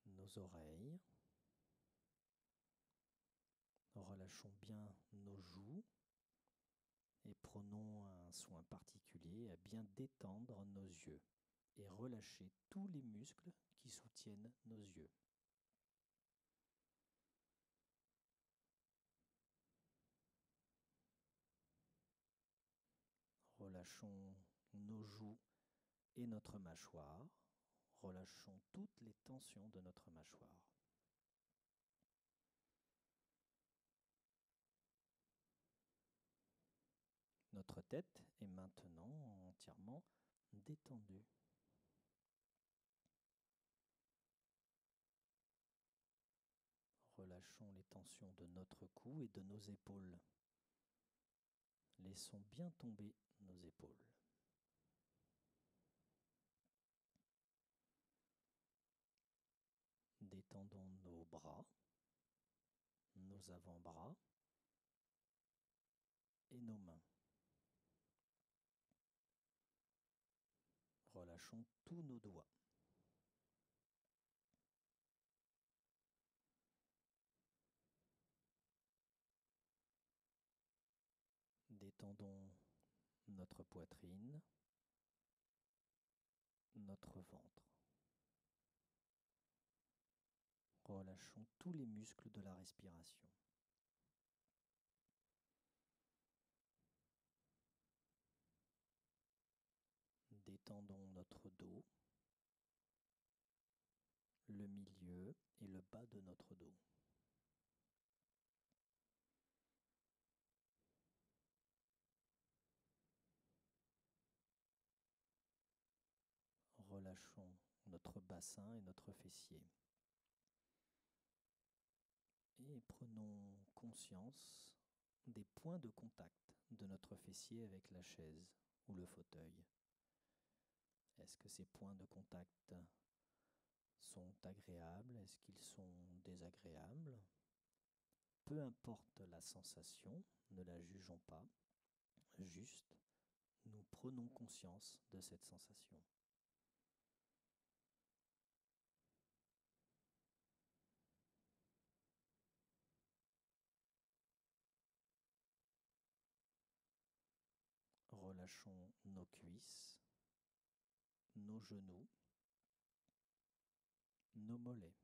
nos oreilles. Relâchons bien nos joues et prenons un soin particulier à bien détendre nos yeux et relâcher tous les muscles qui soutiennent nos yeux. Relâchons nos joues et notre mâchoire. Relâchons toutes les tensions de notre mâchoire. Notre tête est maintenant entièrement détendue. Relâchons les tensions de notre cou et de nos épaules. Laissons bien tomber nos épaules. Détendons nos bras, nos avant-bras et nos mains. Relâchons tous nos doigts. Détendons notre poitrine, notre ventre. Relâchons tous les muscles de la respiration. Détendons notre dos, le milieu et le bas de notre dos. Relâchons notre bassin et notre fessier. Et prenons conscience des points de contact de notre fessier avec la chaise ou le fauteuil. Est-ce que ces points de contact sont agréables? Est-ce qu'ils sont désagréables? Peu importe la sensation, ne la jugeons pas, juste nous prenons conscience de cette sensation. Relâchons nos cuisses, nos genoux, nos mollets.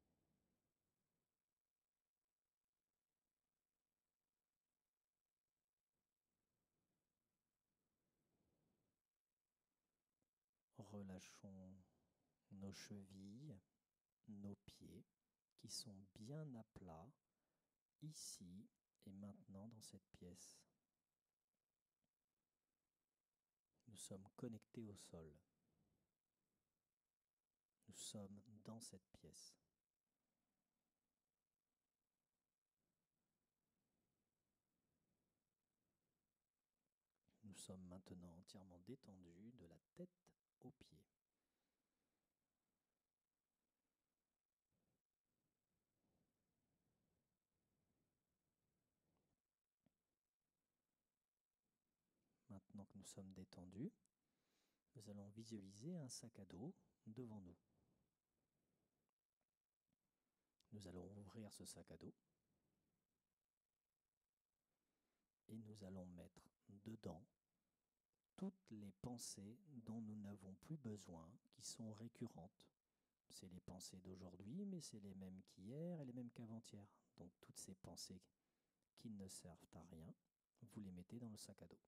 Relâchons nos chevilles, nos pieds qui sont bien à plat ici et maintenant dans cette pièce. Nous sommes connectés au sol. Nous sommes dans cette pièce. Nous sommes maintenant entièrement détendus de la tête aux pieds. Maintenant que nous sommes détendus, nous allons visualiser un sac à dos devant nous. Nous allons ouvrir ce sac à dos et nous allons mettre dedans toutes les pensées dont nous n'avons plus besoin, qui sont récurrentes. C'est les pensées d'aujourd'hui, mais c'est les mêmes qu'hier et les mêmes qu'avant-hier. Donc toutes ces pensées qui ne servent à rien, vous les mettez dans le sac à dos.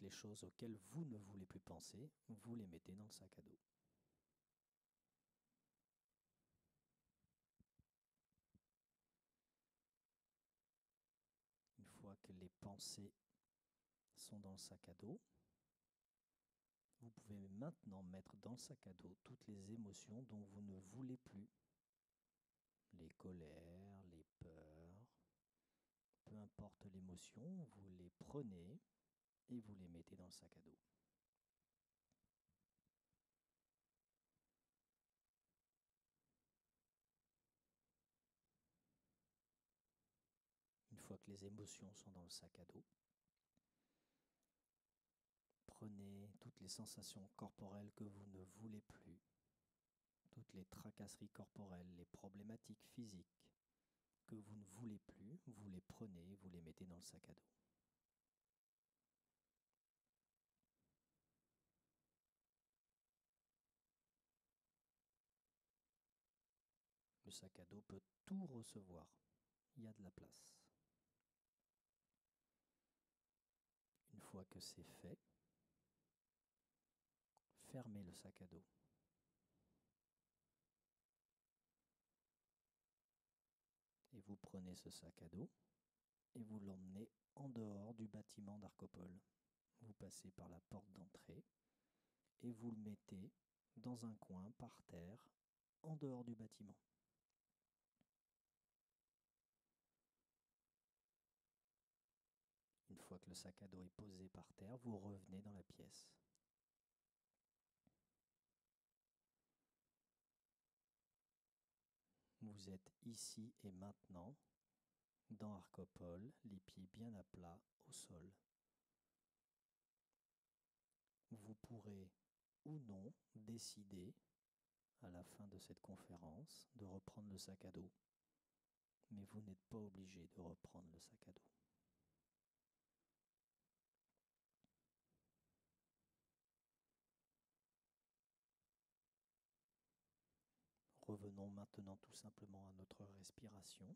les choses auxquelles vous ne voulez plus penser, vous les mettez dans le sac à dos. Une fois que les pensées sont dans le sac à dos, vous pouvez maintenant mettre dans le sac à dos toutes les émotions dont vous ne voulez plus. Les colères, les peurs, peu importe l'émotion, vous les prenez et vous les mettez dans le sac à dos. Une fois que les émotions sont dans le sac à dos, prenez toutes les sensations corporelles que vous ne voulez plus, toutes les tracasseries corporelles, les problématiques physiques que vous ne voulez plus, vous les prenez, vous les mettez dans le sac à dos. Le sac à dos peut tout recevoir. Il y a de la place. Une fois que c'est fait, fermez le sac à dos. Et vous prenez ce sac à dos et vous l'emmenez en dehors du bâtiment d'Arcopole. Vous passez par la porte d'entrée et vous le mettez dans un coin par terre en dehors du bâtiment. Une fois que le sac à dos est posé par terre, vous revenez dans la pièce. Vous êtes ici et maintenant dans Arcopole, les pieds bien à plat au sol. Vous pourrez ou non décider à la fin de cette conférence de reprendre le sac à dos, mais vous n'êtes pas obligé de reprendre le sac à dos. Revenons maintenant tout simplement à notre respiration.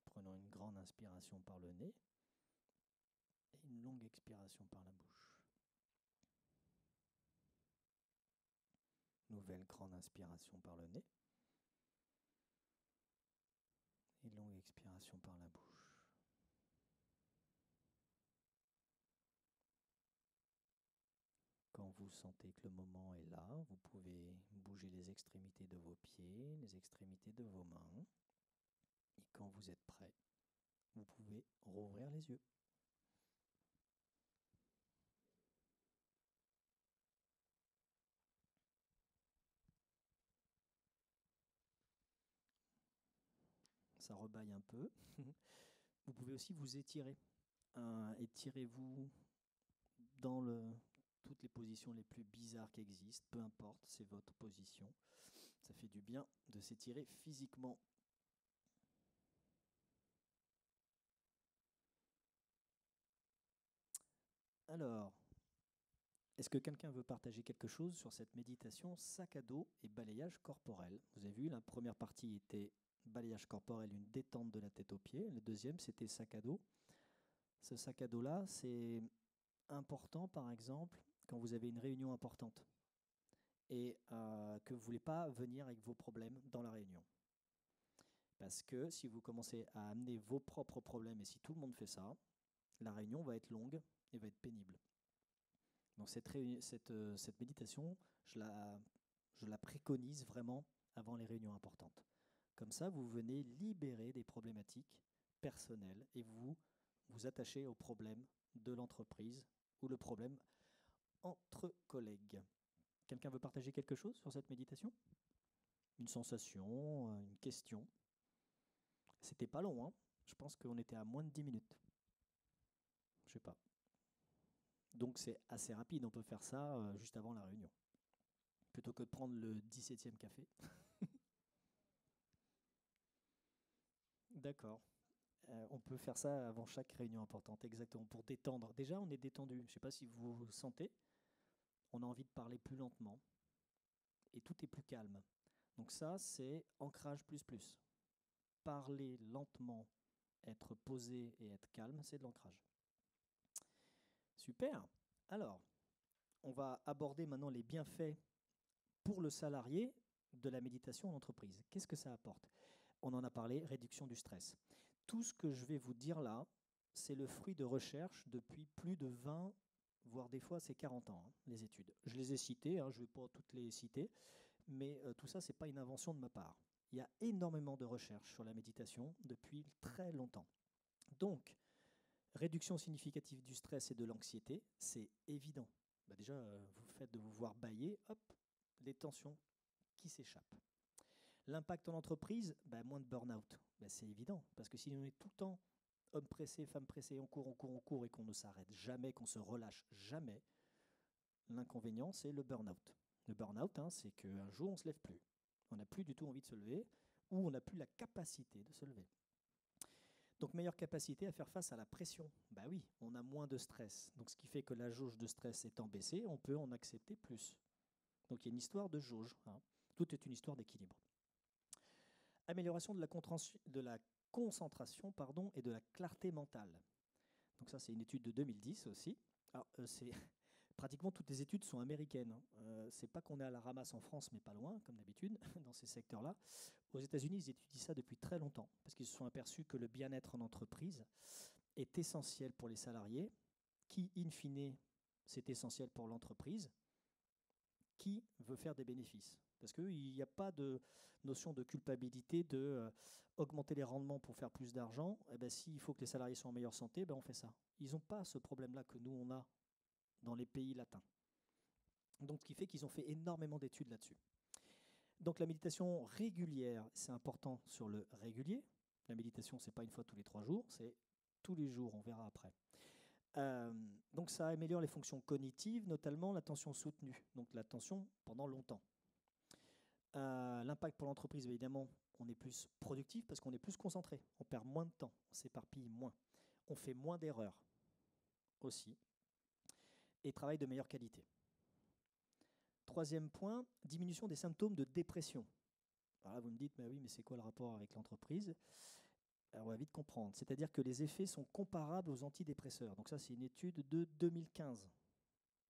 Prenons une grande inspiration par le nez et une longue expiration par la bouche. Nouvelle grande inspiration par le nez et longue expiration par la bouche. Quand vous sentez que le moment est là, vous pouvez bouger les extrémités de vos pieds, les extrémités de vos mains. Et quand vous êtes prêt, vous pouvez rouvrir les yeux. Ça rebaille un peu. Vous pouvez aussi vous étirer. Étirez-vous dans toutes les positions les plus bizarres qui existent, peu importe, c'est votre position. Ça fait du bien de s'étirer physiquement. Alors, est-ce que quelqu'un veut partager quelque chose sur cette méditation sac à dos et balayage corporel? Vous avez vu, la première partie était balayage corporel, une détente de la tête aux pieds. Le deuxième, c'était sac à dos. Ce sac à dos-là, c'est important, par exemple, quand vous avez une réunion importante et que vous ne voulez pas venir avec vos problèmes dans la réunion. Parce que si vous commencez à amener vos propres problèmes, et si tout le monde fait ça, la réunion va être longue et va être pénible. Donc cette méditation, je la préconise vraiment avant les réunions importantes. Comme ça, vous venez libérer des problématiques personnelles et vous vous attachez aux problèmes de l'entreprise ou le problème entre collègues. Quelqu'un veut partager quelque chose sur cette méditation? Une sensation, une question? C'était pas long, hein? Je pense qu'on était à moins de 10 minutes. Je sais pas. Donc c'est assez rapide, on peut faire ça juste avant la réunion. Plutôt que de prendre le 17e café. D'accord. On peut faire ça avant chaque réunion importante, exactement, pour détendre. Déjà, on est détendu. Je ne sais pas si vous sentez. On a envie de parler plus lentement. et tout est plus calme. Donc ça, c'est ancrage plus plus. Parler lentement, être posé et être calme, c'est de l'ancrage. Super. Alors, on va aborder maintenant les bienfaits pour le salarié de la méditation en entreprise. Qu'est-ce que ça apporte? On en a parlé, réduction du stress. Tout ce que je vais vous dire là, c'est le fruit de recherche depuis plus de 20, voire des fois c'est 40 ans, les études. Je les ai citées, je ne vais pas toutes les citer, mais tout ça, ce n'est pas une invention de ma part. Il y a énormément de recherches sur la méditation depuis très longtemps. Donc, réduction significative du stress et de l'anxiété, c'est évident. Déjà, vous faites de vous voir bâiller, hop, les tensions qui s'échappent. L'impact en entreprise, moins de burn-out. C'est évident, parce que si on est tout le temps homme pressé, femme pressée, on court et qu'on ne s'arrête jamais, qu'on se relâche jamais, l'inconvénient, c'est le burn-out. Le burn-out, c'est qu'un jour, on ne se lève plus. On n'a plus du tout envie de se lever, ou on n'a plus la capacité de se lever. Donc, meilleure capacité à faire face à la pression. Oui, on a moins de stress. Donc, ce qui fait que la jauge de stress étant baissée, on peut en accepter plus. Donc, il y a une histoire de jauge. Tout est une histoire d'équilibre. Amélioration de la concentration et de la clarté mentale. Donc ça, c'est une étude de 2010 aussi. Alors, pratiquement toutes les études sont américaines. C'est pas qu'on est à la ramasse en France, mais pas loin, comme d'habitude, dans ces secteurs-là. Aux États-Unis, ils étudient ça depuis très longtemps, parce qu'ils se sont aperçus que le bien-être en entreprise est essentiel pour les salariés, qui, in fine, c'est essentiel pour l'entreprise, qui veut faire des bénéfices. Parce qu'il n'y a pas de notion de culpabilité de augmenter les rendements pour faire plus d'argent. S'il faut que les salariés soient en meilleure santé, on fait ça. Ils n'ont pas ce problème-là que nous, on a dans les pays latins. Donc, ce qui fait qu'ils ont fait énormément d'études là-dessus. Donc, la méditation régulière, c'est important sur le régulier. La méditation, ce n'est pas une fois tous les 3 jours, c'est tous les jours, on verra après. Donc, ça améliore les fonctions cognitives, notamment l'attention soutenue, donc l'attention pendant longtemps. L'impact pour l'entreprise, évidemment, on est plus productif parce qu'on est plus concentré. On perd moins de temps, on s'éparpille moins. On fait moins d'erreurs aussi. Et travaille de meilleure qualité. 3e point, diminution des symptômes de dépression. Alors là, vous me dites, oui, mais c'est quoi le rapport avec l'entreprise? Alors, on va vite comprendre. C'est-à-dire que les effets sont comparables aux antidépresseurs. Donc ça, c'est une étude de 2015.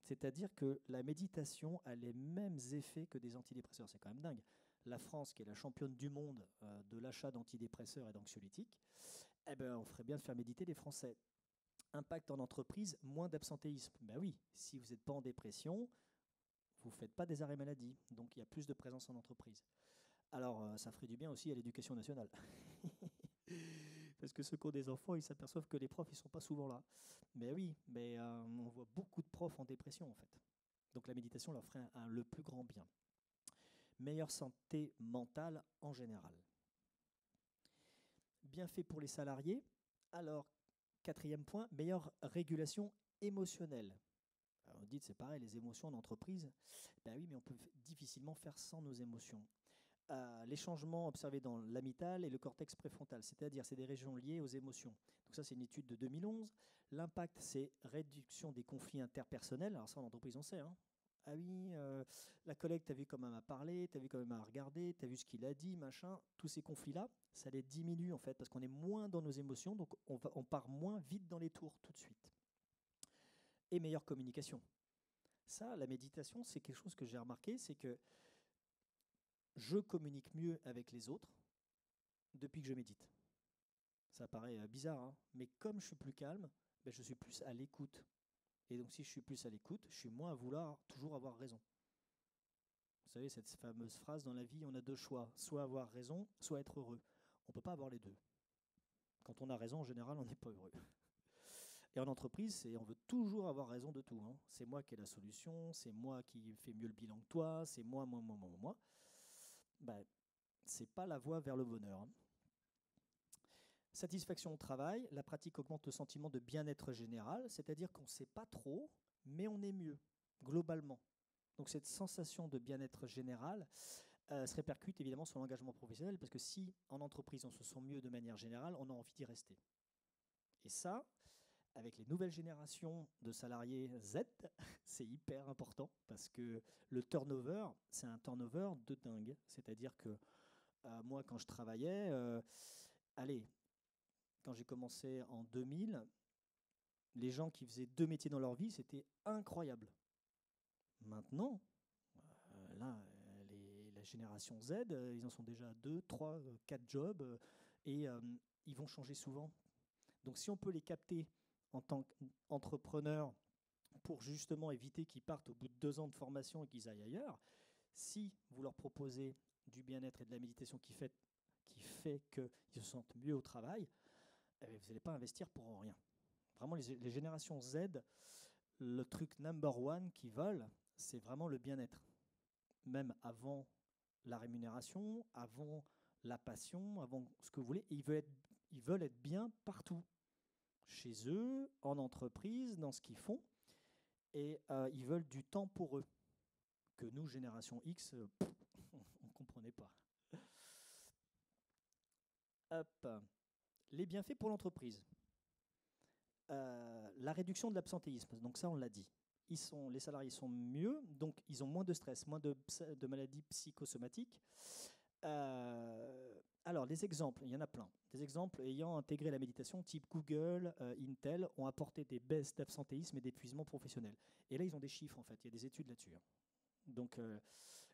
C'est-à-dire que la méditation a les mêmes effets que des antidépresseurs. C'est quand même dingue. La France, qui est la championne du monde de l'achat d'antidépresseurs et d'anxiolytiques, on ferait bien de faire méditer les Français. Impact en entreprise, moins d'absentéisme. Oui, si vous n'êtes pas en dépression, vous ne faites pas des arrêts maladie. Donc, il y a plus de présence en entreprise. Alors, ça ferait du bien aussi à l'éducation nationale. Parce que ceux qui ont des enfants, ils s'aperçoivent que les profs, ils ne sont pas souvent là. Mais oui, on voit beaucoup de profs en dépression, en fait. Donc, la méditation leur ferait le plus grand bien. Meilleure santé mentale en général. Bienfait pour les salariés. Alors, 4e point, meilleure régulation émotionnelle. Alors, vous dites, c'est pareil, les émotions en entreprise. Oui, mais on peut difficilement faire sans nos émotions. Les changements observés dans l'amiygdale et le cortex préfrontal, c'est-à-dire c'est des régions liées aux émotions. Donc ça, c'est une étude de 2011. L'impact, c'est réduction des conflits interpersonnels. Alors ça, en entreprise, on sait. Ah oui, la collègue, t'as vu comment elle m'a parlé, t'as vu comment elle m'a regardé, t'as vu ce qu'il a dit, machin. Tous ces conflits-là, ça les diminue en fait, parce qu'on est moins dans nos émotions, donc on part moins vite dans les tours tout de suite. Et meilleure communication. Ça, la méditation, c'est quelque chose que j'ai remarqué, c'est que je communique mieux avec les autres depuis que je médite. Ça paraît bizarre, mais comme je suis plus calme, je suis plus à l'écoute. Et donc si je suis plus à l'écoute, je suis moins à vouloir toujours avoir raison. Vous savez, cette fameuse phrase, dans la vie, on a 2 choix, soit avoir raison, soit être heureux. On ne peut pas avoir les 2. Quand on a raison, en général, on n'est pas heureux. Et en entreprise, on veut toujours avoir raison de tout. C'est moi qui ai la solution, c'est moi qui fais mieux le bilan que toi, c'est moi. C'est pas la voie vers le bonheur. Satisfaction au travail, la pratique augmente le sentiment de bien-être général, c'est-à-dire qu'on ne sait pas trop, mais on est mieux, globalement. Donc cette sensation de bien-être général se répercute évidemment sur l'engagement professionnel, parce que si en entreprise on se sent mieux de manière générale, on a envie d'y rester. Et ça, avec les nouvelles générations de salariés Z, c'est hyper important parce que le turnover, c'est un turnover de dingue. C'est-à-dire que moi, quand je travaillais, quand j'ai commencé en 2000, les gens qui faisaient 2 métiers dans leur vie, c'était incroyable. Maintenant, la génération Z, ils en sont déjà à 2, 3, 4 jobs et ils vont changer souvent. Donc si on peut les capter en tant qu'entrepreneurs pour justement éviter qu'ils partent au bout de 2 ans de formation et qu'ils aillent ailleurs, si vous leur proposez du bien-être et de la méditation qui fait qu'ils se sentent mieux au travail, vous n'allez pas investir pour rien. Vraiment, les générations Z, le truc number one qu'ils veulent, c'est vraiment le bien-être. Même avant la rémunération, avant la passion, avant ce que vous voulez. Et ils veulent être bien partout. Chez eux, en entreprise, dans ce qu'ils font. Et ils veulent du temps pour eux. Que nous, génération X, on ne comprenait pas. Hop. Les bienfaits pour l'entreprise. La réduction de l'absentéisme, donc ça on l'a dit. Les salariés sont mieux, donc ils ont moins de stress, moins de maladies psychosomatiques. Alors, les exemples, il y en a plein. Des exemples ayant intégré la méditation, type Google, Intel, ont apporté des baisses d'absentéisme et d'épuisement professionnel. Et là, ils ont des chiffres, en fait. Il y a des études là-dessus. Donc,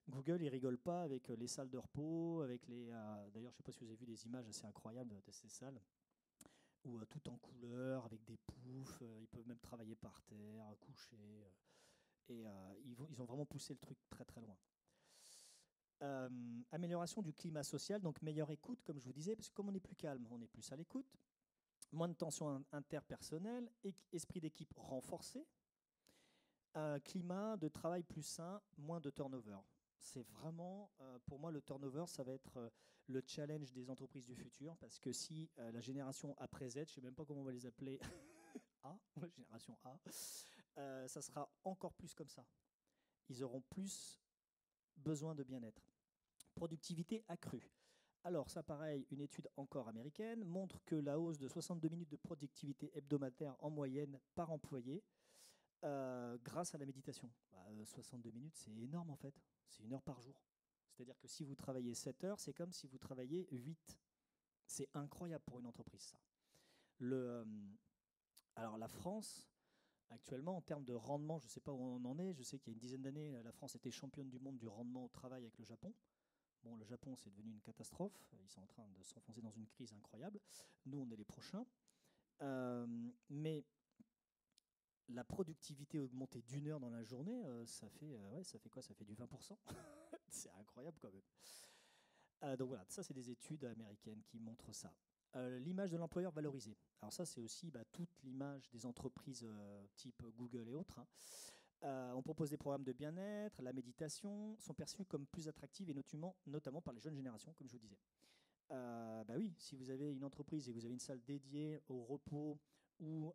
Google, ils rigolent pas avec les salles de repos, avec les... D'ailleurs, je ne sais pas si vous avez vu des images assez incroyables de ces salles, où tout en couleur, avec des poufs, ils peuvent même travailler par terre, coucher. Ils ont vraiment poussé le truc très, très loin. Amélioration du climat social, donc meilleure écoute, comme je vous disais, parce que comme on est plus calme, on est plus à l'écoute. Moins de tension interpersonnelle, esprit d'équipe renforcé, climat de travail plus sain, moins de turnover. C'est vraiment, pour moi, le turnover, ça va être le challenge des entreprises du futur, parce que si la génération après Z, je ne sais même pas comment on va les appeler, la génération A, ça sera encore plus comme ça. Ils auront plus besoin de bien-être. Productivité accrue. Alors ça, pareil, une étude encore américaine montre que la hausse de 62 minutes de productivité hebdomadaire en moyenne par employé grâce à la méditation. 62 minutes, c'est énorme en fait. C'est 1 heure par jour. C'est-à-dire que si vous travaillez 7 heures, c'est comme si vous travailliez 8. C'est incroyable pour une entreprise, ça. Alors la France, actuellement, en termes de rendement, je ne sais pas où on en est. Je sais qu'il y a une dizaine d'années, la France était championne du monde du rendement au travail avec le Japon. Bon, le Japon, c'est devenu une catastrophe. Ils sont en train de s'enfoncer dans une crise incroyable. Nous, on est les prochains. Mais la productivité augmentée d'1 heure dans la journée, ça fait quoi? Ça fait du 20%. C'est incroyable quand même. Donc voilà, ça, c'est des études américaines qui montrent ça. L'image de l'employeur valorisée. Alors ça, c'est aussi toute l'image des entreprises type Google et autres. On propose des programmes de bien-être, la méditation sont perçus comme plus attractives et notamment par les jeunes générations, comme je vous disais. Oui, si vous avez une entreprise et que vous avez une salle dédiée au repos ou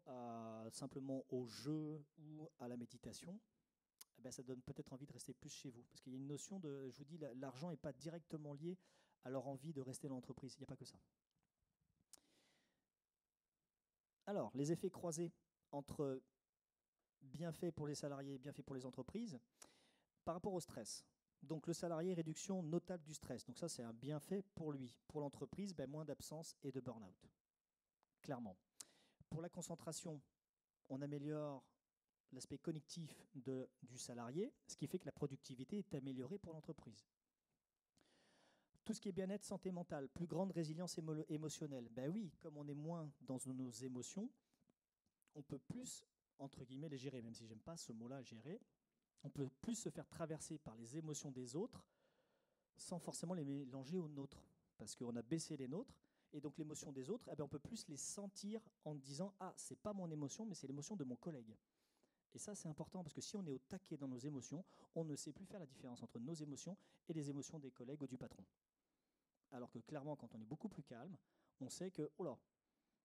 simplement au jeu ou à la méditation, ça donne peut-être envie de rester plus chez vous. Parce qu'il y a une notion de, je vous dis, l'argent n'est pas directement lié à leur envie de rester dans l'entreprise. Il n'y a pas que ça. Alors, les effets croisés entre bienfaits pour les salariés et bienfaits pour les entreprises, par rapport au stress. Donc le salarié, réduction notable du stress. Donc ça, c'est un bienfait pour lui. Pour l'entreprise, moins d'absence et de burn-out. Clairement. Pour la concentration, on améliore l'aspect cognitif du salarié, ce qui fait que la productivité est améliorée pour l'entreprise. Tout ce qui est bien-être, santé mentale, plus grande résilience émotionnelle. Oui, comme on est moins dans nos émotions, on peut plus, entre guillemets, les gérer, même si j'aime pas ce mot-là, gérer. On peut plus se faire traverser par les émotions des autres sans forcément les mélanger aux nôtres, parce qu'on a baissé les nôtres, et donc l'émotion des autres, on peut plus les sentir en disant « Ah, c'est pas mon émotion, mais c'est l'émotion de mon collègue ». Et ça, c'est important, parce que si on est au taquet dans nos émotions, on ne sait plus faire la différence entre nos émotions et les émotions des collègues ou du patron. Alors que clairement, quand on est beaucoup plus calme, on sait que « Oh là,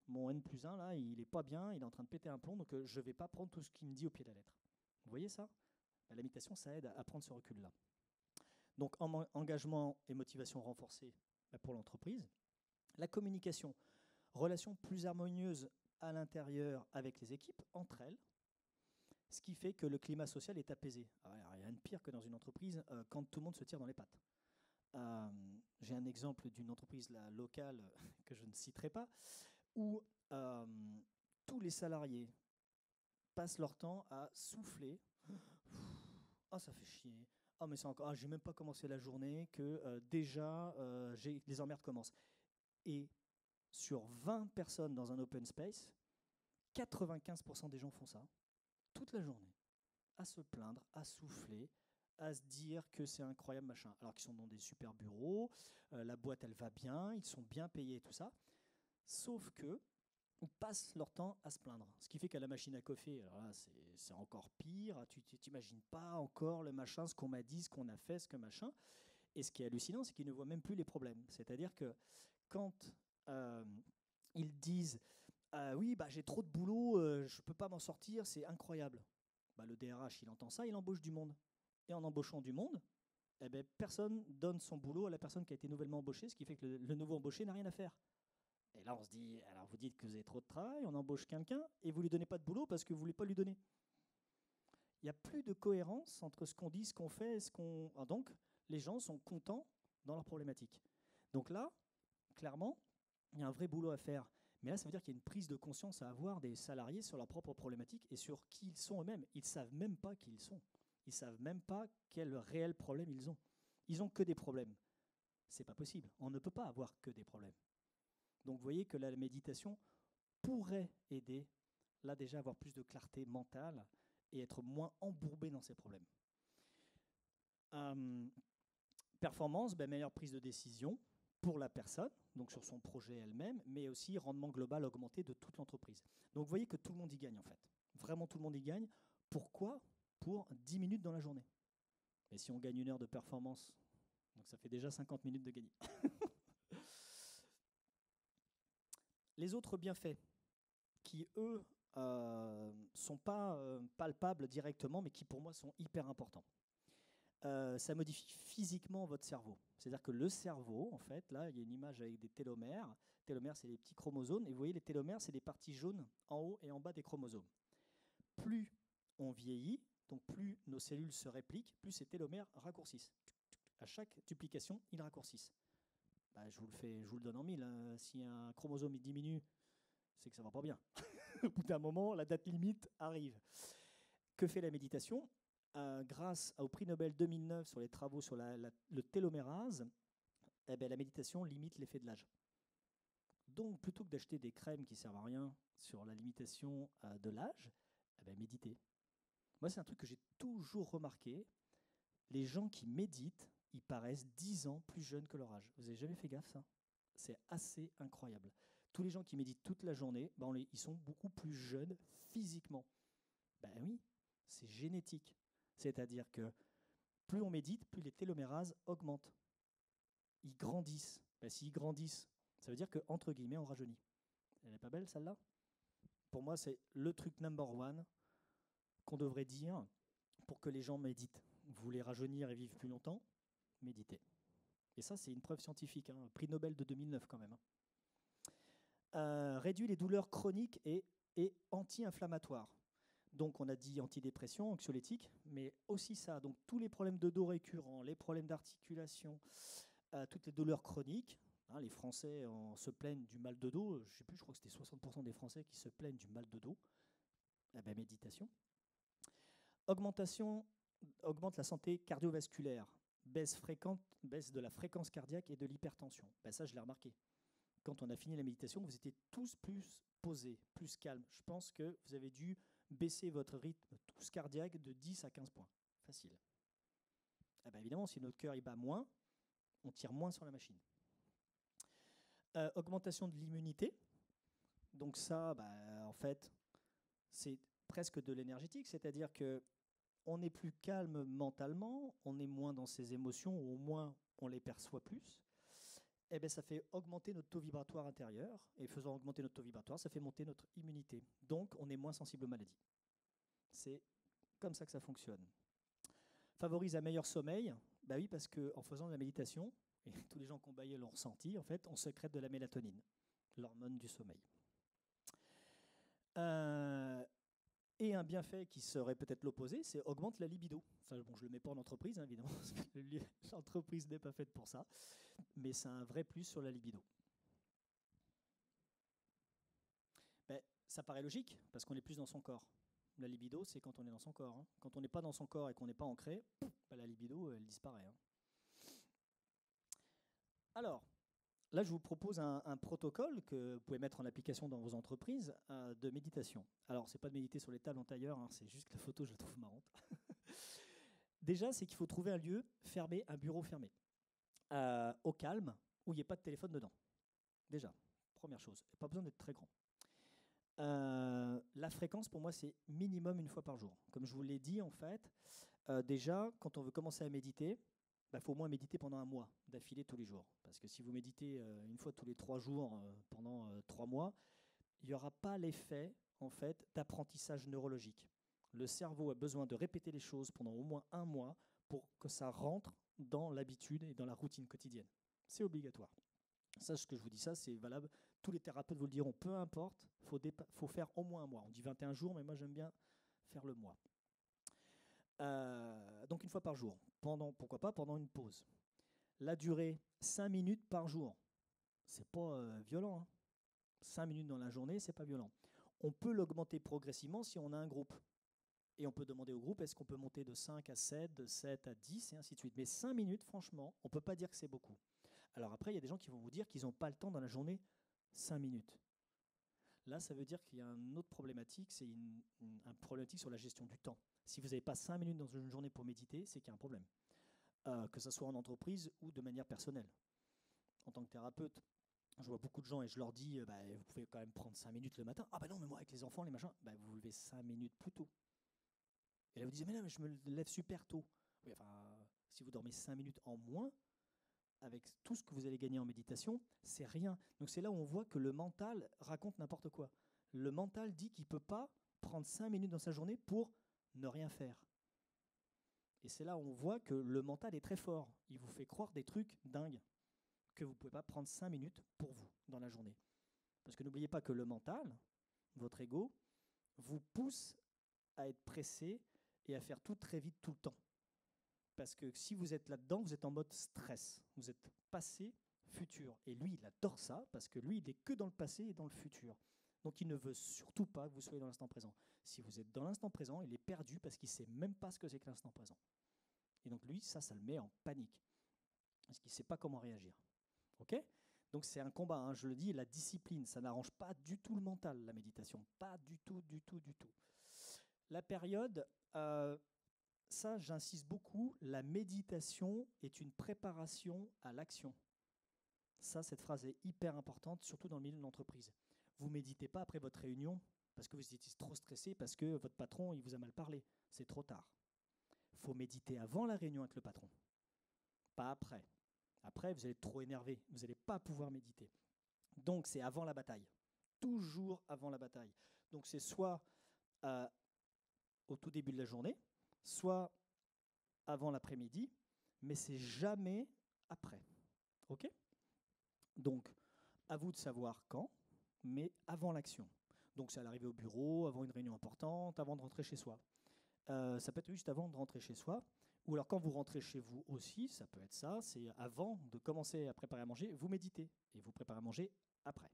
mon N+1, là, il n'est pas bien, il est en train de péter un plomb, donc je ne vais pas prendre tout ce qu'il me dit au pied de la lettre. » Vous voyez ça? La méditation, ça aide à prendre ce recul-là. Donc, engagement et motivation renforcée pour l'entreprise. La communication, relation plus harmonieuse à l'intérieur avec les équipes, entre elles, ce qui fait que le climat social est apaisé. Alors, il n'y a rien de pire que dans une entreprise quand tout le monde se tire dans les pattes. J'ai un exemple d'une entreprise locale que je ne citerai pas, où tous les salariés passent leur temps à souffler. Ah, ça fait chier. Ah, mais c'est encore. Ah, j'ai même pas commencé la journée que déjà les emmerdes commencent. Et sur 20 personnes dans un open space, 95% des gens font ça toute la journée, à se plaindre, à souffler, à se dire que c'est incroyable, machin. Alors qu'ils sont dans des super bureaux, la boîte elle va bien, ils sont bien payés et tout ça. Sauf que ils passent leur temps à se plaindre. Ce qui fait qu'à la machine à café, alors là, c'est encore pire. Tu t'imagines pas encore le machin, ce qu'on m'a dit, ce qu'on a fait, ce que machin. Et ce qui est hallucinant, c'est qu'ils ne voient même plus les problèmes. C'est-à-dire que quand ils disent oui, bah, j'ai trop de boulot, je ne peux pas m'en sortir, c'est incroyable. Bah, le DRH, il entend ça, il embauche du monde. Et en embauchant du monde, eh ben, personne donne son boulot à la personne qui a été nouvellement embauchée, ce qui fait que le nouveau embauché n'a rien à faire. Et là, on se dit, alors vous dites que vous avez trop de travail, on embauche quelqu'un et vous ne lui donnez pas de boulot parce que vous ne voulez pas lui donner. Il n'y a plus de cohérence entre ce qu'on dit, ce qu'on fait et ce qu'on... Ah, donc, les gens sont contents dans leurs problématiques. Donc là, clairement, il y a un vrai boulot à faire. Mais là, ça veut dire qu'il y a une prise de conscience à avoir des salariés sur leurs propres problématiques et sur qui ils sont eux-mêmes. Ils ne savent même pas qui ils sont. Ils ne savent même pas quel réel problème ils ont. Ils n'ont que des problèmes. Ce n'est pas possible. On ne peut pas avoir que des problèmes. Donc vous voyez que la méditation pourrait aider, là déjà, à avoir plus de clarté mentale et être moins embourbé dans ses problèmes. Performance, meilleure prise de décision pour la personne, donc sur son projet elle-même, mais aussi rendement global augmenté de toute l'entreprise. Donc vous voyez que tout le monde y gagne en fait. Vraiment tout le monde y gagne. Pourquoi ? Pour 10 minutes dans la journée. Et si on gagne 1 heure de performance, donc ça fait déjà 50 minutes de gagner. Les autres bienfaits, qui eux sont pas palpables directement, mais qui pour moi sont hyper importants. Ça modifie physiquement votre cerveau. C'est-à-dire que le cerveau, en fait, là, il y a une image avec des télomères. Télomères, c'est les petits chromosomes. Et vous voyez, les télomères, c'est des parties jaunes en haut et en bas des chromosomes. Plus on vieillit, donc plus nos cellules se répliquent, plus ces télomères raccourcissent. À chaque duplication, ils raccourcissent. Bah, je vous le donne en mille. Hein. Si un chromosome il diminue, c'est que ça ne va pas bien. Au bout d'un moment, la date limite arrive. Que fait la méditation ? Grâce au prix Nobel 2009 sur les travaux sur le télomérase, eh ben, la méditation limite l'effet de l'âge. Donc, plutôt que d'acheter des crèmes qui ne servent à rien sur la limitation de l'âge, eh ben, méditez. Moi, c'est un truc que j'ai toujours remarqué. Les gens qui méditent, ils paraissent 10 ans plus jeunes que leur âge. Vous n'avez jamais fait gaffe, ça ? C'est assez incroyable. Tous les gens qui méditent toute la journée, ils sont beaucoup plus jeunes physiquement. Ben oui, c'est génétique. C'est-à-dire que plus on médite, plus les télomérases augmentent. Ils grandissent. Ben, s'ils grandissent, ça veut dire qu'entre guillemets, on rajeunit. Elle n'est pas belle, celle-là ? Pour moi, c'est le truc number one qu'on devrait dire pour que les gens méditent. Vous voulez rajeunir et vivre plus longtemps ? Méditez. Et ça, c'est une preuve scientifique. Hein, prix Nobel de 2009 quand même. Réduit les douleurs chroniques et anti-inflammatoires. Donc, on a dit antidépression, anxiolytique, mais aussi ça. Donc, tous les problèmes de dos récurrents, les problèmes d'articulation, toutes les douleurs chroniques. Hein, les Français se plaignent du mal de dos. Je ne sais plus, je crois que c'était 60% des Français qui se plaignent du mal de dos. Eh ben, méditation. Augmente la santé cardiovasculaire. Baisse de la fréquence cardiaque et de l'hypertension. Ben, ça, je l'ai remarqué. Quand on a fini la méditation, vous étiez tous plus posés, plus calmes. Je pense que vous avez dû baisser votre rythme tous cardiaque de 10 à 15 points. Facile. Eh ben évidemment, si notre cœur il bat moins, on tire moins sur la machine. Augmentation de l'immunité. Donc ça, en fait, c'est presque de l'énergétique, c'est-à-dire qu'on est plus calme mentalement, on est moins dans ses émotions, ou au moins on les perçoit plus. Eh bien, ça fait augmenter notre taux vibratoire intérieur, et faisant augmenter notre taux vibratoire, ça fait monter notre immunité. Donc, on est moins sensible aux maladies. C'est comme ça que ça fonctionne. Favorise un meilleur sommeil. Bah oui, parce qu'en faisant de la méditation, et tous les gens qui ont baillé l'ont ressenti, en fait, on sécrète de la mélatonine, l'hormone du sommeil. Et un bienfait qui serait peut-être l'opposé, c'est augmente la libido. Ça, bon, je ne le mets pas en entreprise, hein, évidemment, parce que l'entreprise n'est pas faite pour ça, mais c'est un vrai plus sur la libido. Ben, ça paraît logique, parce qu'on est plus dans son corps. La libido, c'est quand on est dans son corps. Hein. Quand on n'est pas dans son corps et qu'on n'est pas ancré, ben, la libido, elle disparaît. Hein. Alors, là, je vous propose un protocole que vous pouvez mettre en application dans vos entreprises de méditation. Alors, ce n'est pas de méditer sur les tables en tailleur, hein, c'est juste que la photo, je la trouve marrante. Déjà, c'est qu'il faut trouver un lieu fermé, un bureau fermé, au calme, où il n'y ait pas de téléphone dedans. Déjà, première chose, pas besoin d'être très grand. La fréquence, pour moi, c'est minimum 1 fois par jour. Comme je vous l'ai dit, en fait, déjà, quand on veut commencer à méditer, il faut au moins méditer pendant 1 mois, d'affilée tous les jours. Parce que si vous méditez 1 fois tous les 3 jours pendant 3 mois, il n'y aura pas l'effet en fait, d'apprentissage neurologique. Le cerveau a besoin de répéter les choses pendant au moins 1 mois pour que ça rentre dans l'habitude et dans la routine quotidienne. C'est obligatoire. Ça, ce que je vous dis, ça, c'est valable. Tous les thérapeutes vous le diront, peu importe, faut faire au moins 1 mois. On dit 21 jours, mais moi, j'aime bien faire le mois. Donc 1 fois par jour, pourquoi pas pendant une pause. La durée, 5 minutes par jour. C'est pas violent. Hein. 5 minutes dans la journée, c'est pas violent. On peut l'augmenter progressivement si on a un groupe. Et on peut demander au groupe, est-ce qu'on peut monter de 5 à 7, de 7 à 10, et ainsi de suite. Mais 5 minutes, franchement, on ne peut pas dire que c'est beaucoup. Alors après, il y a des gens qui vont vous dire qu'ils n'ont pas le temps dans la journée, 5 minutes. Là, ça veut dire qu'il y a une autre problématique, c'est une problématique sur la gestion du temps. Si vous n'avez pas 5 minutes dans une journée pour méditer, c'est qu'il y a un problème. Que ce soit en entreprise ou de manière personnelle. En tant que thérapeute, je vois beaucoup de gens et je leur dis, vous pouvez quand même prendre 5 minutes le matin. Ah non, mais moi avec les enfants, les machins, vous vous levez 5 minutes plus tôt. Et là vous dites, mais non, mais je me lève super tôt. Oui, si vous dormez 5 minutes en moins, avec tout ce que vous allez gagner en méditation, c'est rien. Donc c'est là où on voit que le mental raconte n'importe quoi. Le mental dit qu'il ne peut pas prendre 5 minutes dans sa journée pour ne rien faire. Et c'est là où on voit que le mental est très fort. Il vous fait croire des trucs dingues que vous ne pouvez pas prendre 5 minutes pour vous dans la journée. Parce que n'oubliez pas que le mental, votre ego, vous pousse à être pressé et à faire tout très vite tout le temps. Parce que si vous êtes là-dedans, vous êtes en mode stress. Vous êtes passé, futur. Et lui, il adore ça parce que lui, il n'est que dans le passé et dans le futur. Donc il ne veut surtout pas que vous soyez dans l'instant présent. Si vous êtes dans l'instant présent, il est perdu parce qu'il ne sait même pas ce que c'est que l'instant présent. Et donc lui, ça le met en panique. Parce qu'il ne sait pas comment réagir. Ok ? Donc c'est un combat, hein, je le dis, la discipline, ça n'arrange pas du tout le mental, la méditation. Pas du tout, du tout, du tout. La période, ça j'insiste beaucoup, la méditation est une préparation à l'action. Ça, cette phrase est hyper importante, surtout dans le milieu de l'entreprise. Vous ne méditez pas après votre réunion parce que vous étiez trop stressé, parce que votre patron il vous a mal parlé. C'est trop tard. Il faut méditer avant la réunion avec le patron, pas après. Après, vous allez être trop énervé, vous n'allez pas pouvoir méditer. Donc, c'est avant la bataille. Toujours avant la bataille. Donc, c'est soit au tout début de la journée, soit avant l'après-midi, mais c'est jamais après. OK ? Donc, à vous de savoir quand, mais avant l'action. Donc, c'est à l'arrivée au bureau, avant une réunion importante, avant de rentrer chez soi. Ça peut être juste avant de rentrer chez soi. Ou alors quand vous rentrez chez vous aussi, ça peut être ça, c'est avant de commencer à préparer à manger, vous méditez et vous préparez à manger après.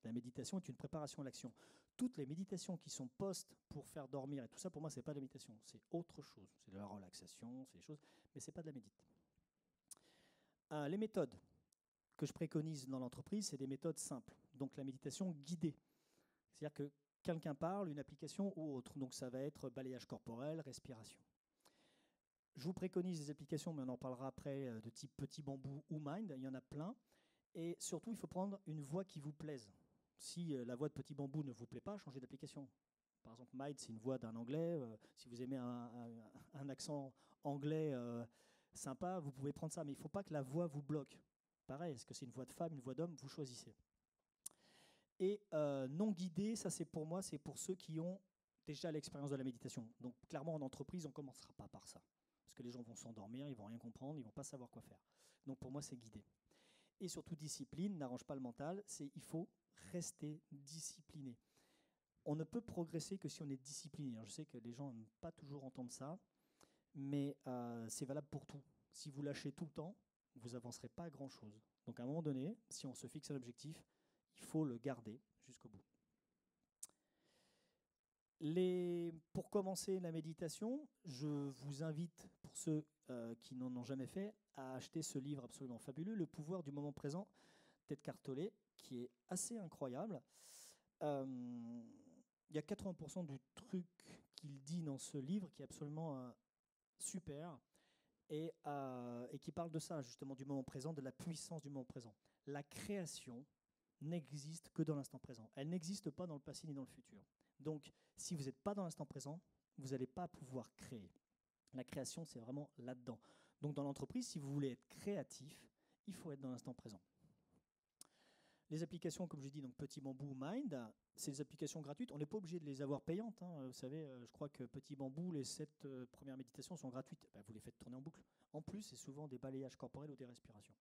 La méditation est une préparation à l'action. Toutes les méditations qui sont post pour faire dormir et tout ça, pour moi, c'est pas de la méditation, c'est autre chose. C'est de la relaxation, c'est des choses, mais c'est pas de la médite. Les méthodes que je préconise dans l'entreprise, c'est des méthodes simples. Donc la méditation guidée. C'est-à-dire que quelqu'un parle, une application ou autre. Donc ça va être balayage corporel, respiration. Je vous préconise des applications, mais on en parlera après, de type Petit Bambou ou Mind. Il y en a plein. Et surtout, il faut prendre une voix qui vous plaise. Si la voix de Petit Bambou ne vous plaît pas, changez d'application. Par exemple, Mind, c'est une voix d'un anglais. Si vous aimez un accent anglais sympa, vous pouvez prendre ça. Mais il ne faut pas que la voix vous bloque. Pareil, est-ce que c'est une voix de femme, une voix d'homme ? Vous choisissez. Et non guidé, ça c'est pour moi, c'est pour ceux qui ont déjà l'expérience de la méditation. Donc clairement, en entreprise, on ne commencera pas par ça. Parce que les gens vont s'endormir, ils ne vont rien comprendre, ils ne vont pas savoir quoi faire. Donc pour moi, c'est guidé. Et surtout, discipline n'arrange pas le mental, il faut rester discipliné. on ne peut progresser que si on est discipliné. Alors, je sais que les gens n'aiment pas toujours entendre ça, mais c'est valable pour tout. Si vous lâchez tout le temps, vous n'avancerez pas à grand-chose. Donc à un moment donné, si on se fixe un objectif, il faut le garder jusqu'au bout. Pour commencer la méditation, je vous invite, pour ceux qui n'en ont jamais fait, à acheter ce livre absolument fabuleux, Le pouvoir du moment présent, d'Eckhart Tolle, qui est assez incroyable. Il y a 80% du truc qu'il dit dans ce livre qui est absolument super et qui parle de ça, justement, du moment présent, de la puissance du moment présent. La création n'existe que dans l'instant présent. Elle n'existe pas dans le passé ni dans le futur. Donc, si vous n'êtes pas dans l'instant présent, vous n'allez pas pouvoir créer. La création, c'est vraiment là-dedans. Donc, dans l'entreprise, si vous voulez être créatif, il faut être dans l'instant présent. Les applications, comme je dis, donc Petit Bambou, Mind, c'est des applications gratuites. On n'est pas obligé de les avoir payantes. Vous savez, je crois que Petit Bambou, les 7 premières méditations sont gratuites. Vous les faites tourner en boucle. En plus, c'est souvent des balayages corporels ou des respirations.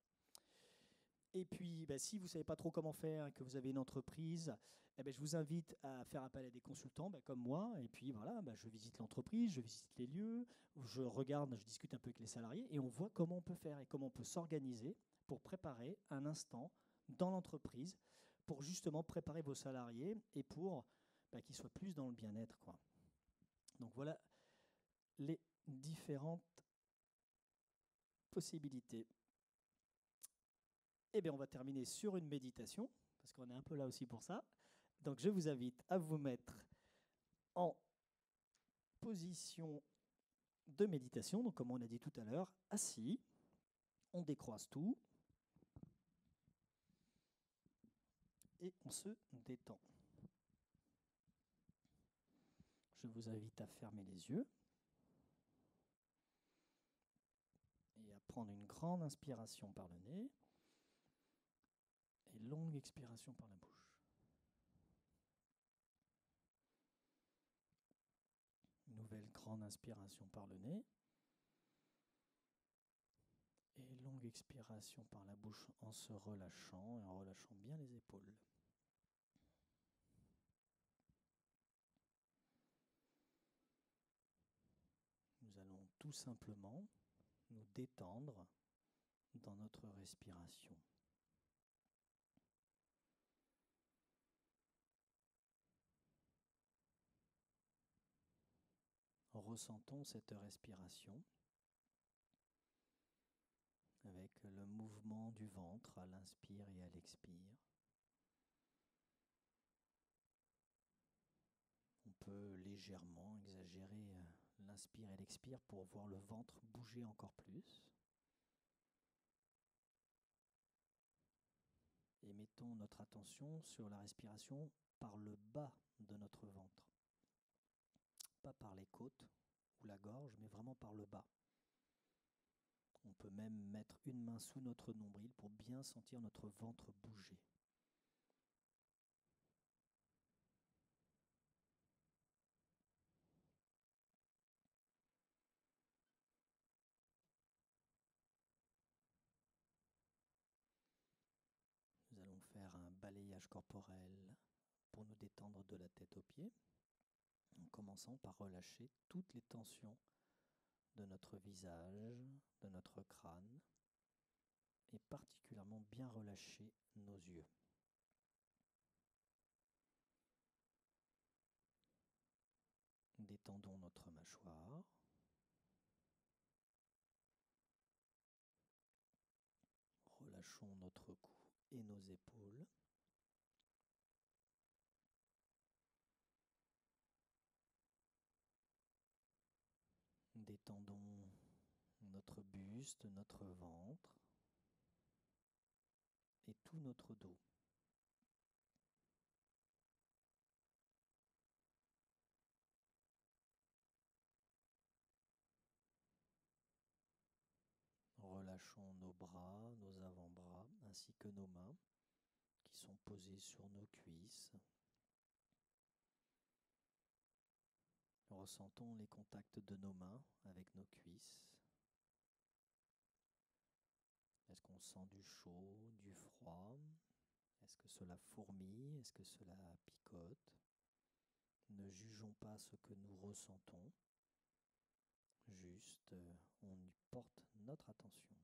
Et puis, si vous ne savez pas trop comment faire et que vous avez une entreprise, je vous invite à faire appel à des consultants comme moi. Et puis voilà, je visite l'entreprise, je visite les lieux, je regarde, je discute un peu avec les salariés et on voit comment on peut faire et comment on peut s'organiser pour préparer un instant dans l'entreprise pour justement préparer vos salariés et pour qu'ils soient plus dans le bien-être, quoi. Donc voilà les différentes possibilités. Eh bien, on va terminer sur une méditation, parce qu'on est un peu là aussi pour ça. Donc, je vous invite à vous mettre en position de méditation. Donc, comme on a dit tout à l'heure, assis. On décroise tout. Et on se détend. Je vous invite à fermer les yeux. Et à prendre une grande inspiration par le nez. Et longue expiration par la bouche. Nouvelle grande inspiration par le nez. Et longue expiration par la bouche en se relâchant et en relâchant bien les épaules. Nous allons tout simplement nous détendre dans notre respiration. Ressentons cette respiration avec le mouvement du ventre à l'inspire et à l'expire. On peut légèrement exagérer l'inspire et l'expire pour voir le ventre bouger encore plus. Et mettons notre attention sur la respiration par le bas de notre ventre. Pas par les côtes ou la gorge, mais vraiment par le bas. On peut même mettre une main sous notre nombril pour bien sentir notre ventre bouger. Nous allons faire un balayage corporel pour nous détendre de la tête aux pieds, en commençant par relâcher toutes les tensions de notre visage, de notre crâne, et particulièrement bien relâcher nos yeux. Détendons notre mâchoire. Relâchons notre cou et nos épaules. Détendons notre buste, notre ventre et tout notre dos. Relâchons nos bras, nos avant-bras, ainsi que nos mains qui sont posées sur nos cuisses. Ressentons les contacts de nos mains avec nos cuisses. Est-ce qu'on sent du chaud, du froid? Est-ce que cela fourmille? Est-ce que cela picote? Ne jugeons pas ce que nous ressentons, juste on y porte notre attention.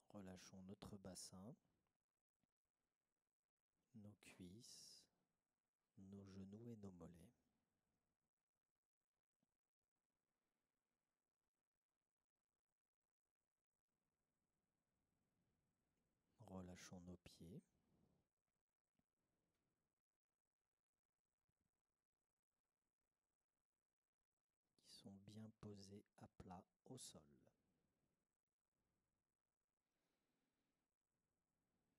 Relâchons notre bassin, nos cuisses, nos genoux et nos mollets. Relâchons nos pieds. Qui sont bien posés à plat au sol.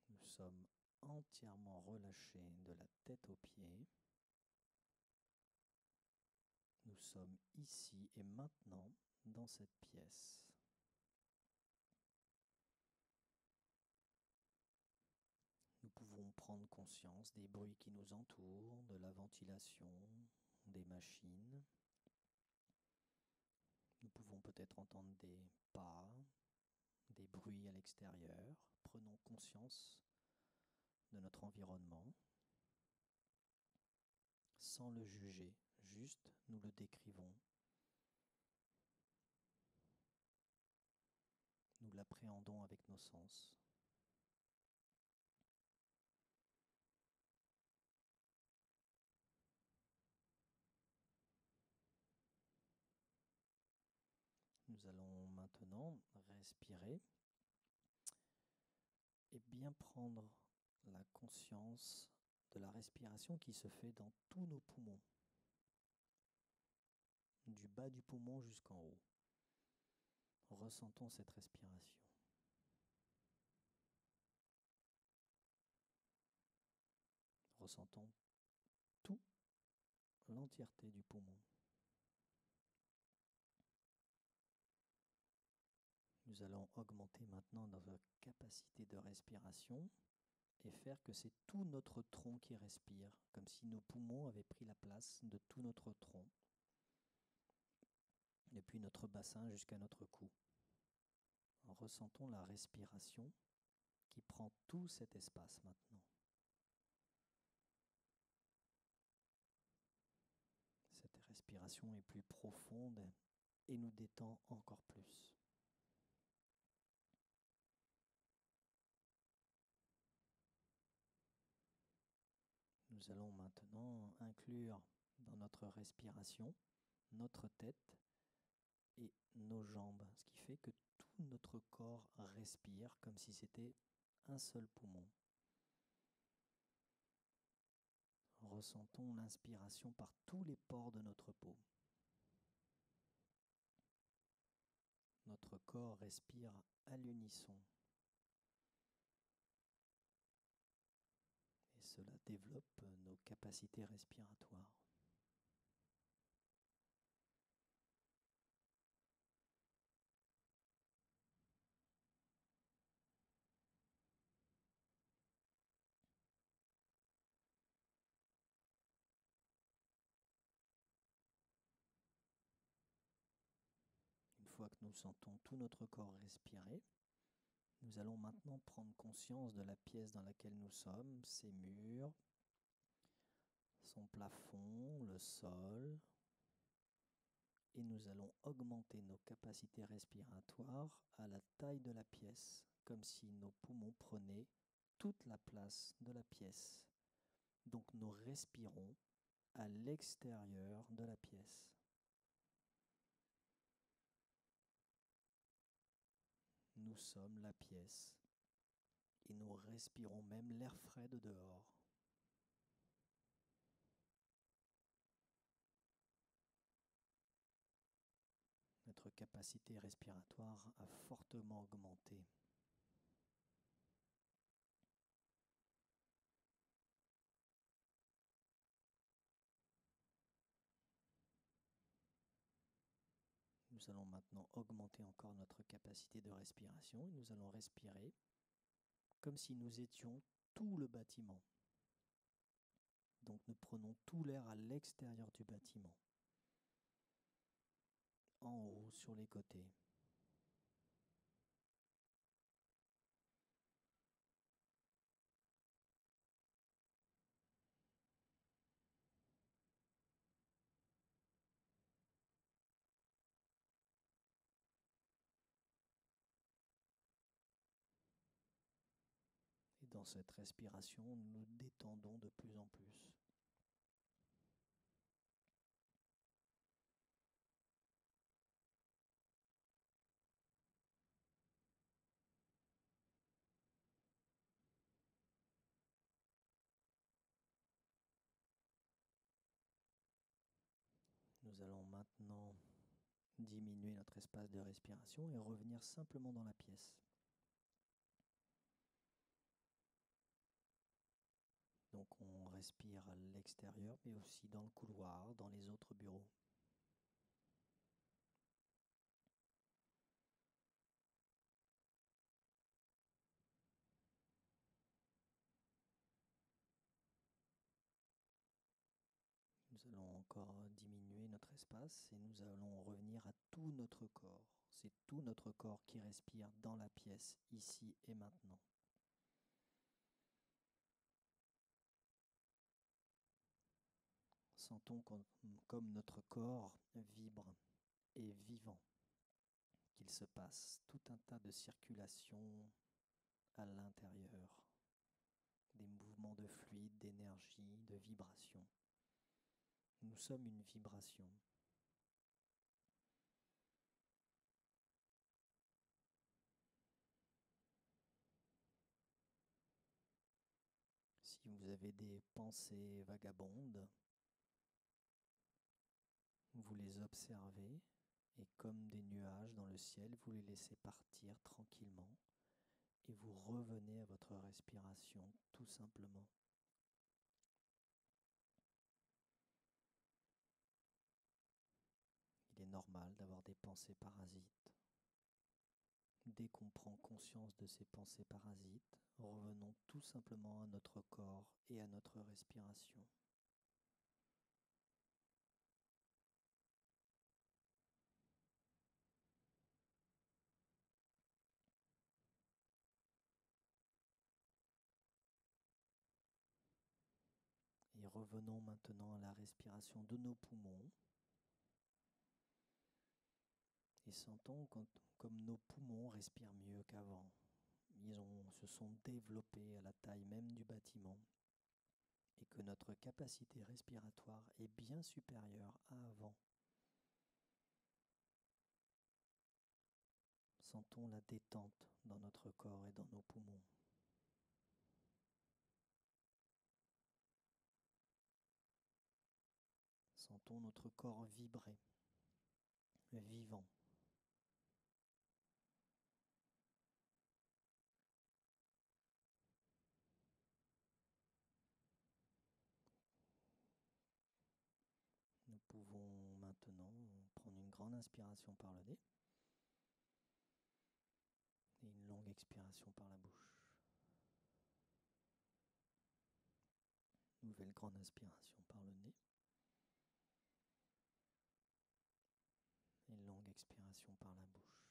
Nous sommes entièrement relâchés de la tête aux pieds. Nous sommes ici et maintenant dans cette pièce. Nous pouvons prendre conscience des bruits qui nous entourent, de la ventilation, des machines. Nous pouvons peut-être entendre des pas, des bruits à l'extérieur. Prenons conscience de notre environnement sans le juger, juste nous le décrivons. Nous l'appréhendons avec nos sens. Nous allons maintenant respirer et bien prendre la conscience de la respiration qui se fait dans tous nos poumons, du bas du poumon jusqu'en haut. Ressentons cette respiration. Ressentons tout, l'entièreté du poumon. Nous allons augmenter maintenant notre capacité de respiration et faire que c'est tout notre tronc qui respire, comme si nos poumons avaient pris la place de tout notre tronc, depuis notre bassin jusqu'à notre cou. Ressentons la respiration qui prend tout cet espace maintenant. Cette respiration est plus profonde et nous détend encore plus. Nous allons maintenant inclure dans notre respiration notre tête et nos jambes, ce qui fait que tout notre corps respire comme si c'était un seul poumon. Ressentons l'inspiration par tous les pores de notre peau. Notre corps respire à l'unisson. Et cela développe nos capacités respiratoires. Une fois que nous sentons tout notre corps respirer, nous allons maintenant prendre conscience de la pièce dans laquelle nous sommes, ses murs, son plafond, le sol, et nous allons augmenter nos capacités respiratoires à la taille de la pièce, comme si nos poumons prenaient toute la place de la pièce. Donc nous respirons à l'extérieur de la pièce. Nous sommes la pièce et nous respirons même l'air frais de dehors. Notre capacité respiratoire a fortement augmenté. Nous allons maintenant augmenter encore notre capacité de respiration et nous allons respirer comme si nous étions tout le bâtiment. Donc nous prenons tout l'air à l'extérieur du bâtiment, en haut, sur les côtés. dans cette respiration, nous nous détendons de plus en plus. Nous allons maintenant diminuer notre espace de respiration et revenir simplement dans la pièce. Donc on respire à l'extérieur, mais aussi dans le couloir, dans les autres bureaux. Nous allons encore diminuer notre espace et nous allons revenir à tout notre corps. C'est tout notre corps qui respire dans la pièce, ici et maintenant. Sentons comme notre corps vibre et vivant, qu'il se passe tout un tas de circulations à l'intérieur, des mouvements de fluide, d'énergie, de vibration. Nous sommes une vibration. Si vous avez des pensées vagabondes, vous les observez et comme des nuages dans le ciel, vous les laissez partir tranquillement et vous revenez à votre respiration tout simplement. Il est normal d'avoir des pensées parasites. Dès qu'on prend conscience de ces pensées parasites, revenons tout simplement à notre corps et à notre respiration. Et revenons maintenant à la respiration de nos poumons. Et sentons comme nos poumons respirent mieux qu'avant. Se sont développés à la taille même du bâtiment et que notre capacité respiratoire est bien supérieure à avant. Sentons la détente dans notre corps et dans nos poumons. Sentons notre corps vibrer, vivant. Nous pouvons maintenant prendre une grande inspiration par le nez et une longue expiration par la bouche. Nouvelle grande inspiration par le nez. Et une longue expiration par la bouche.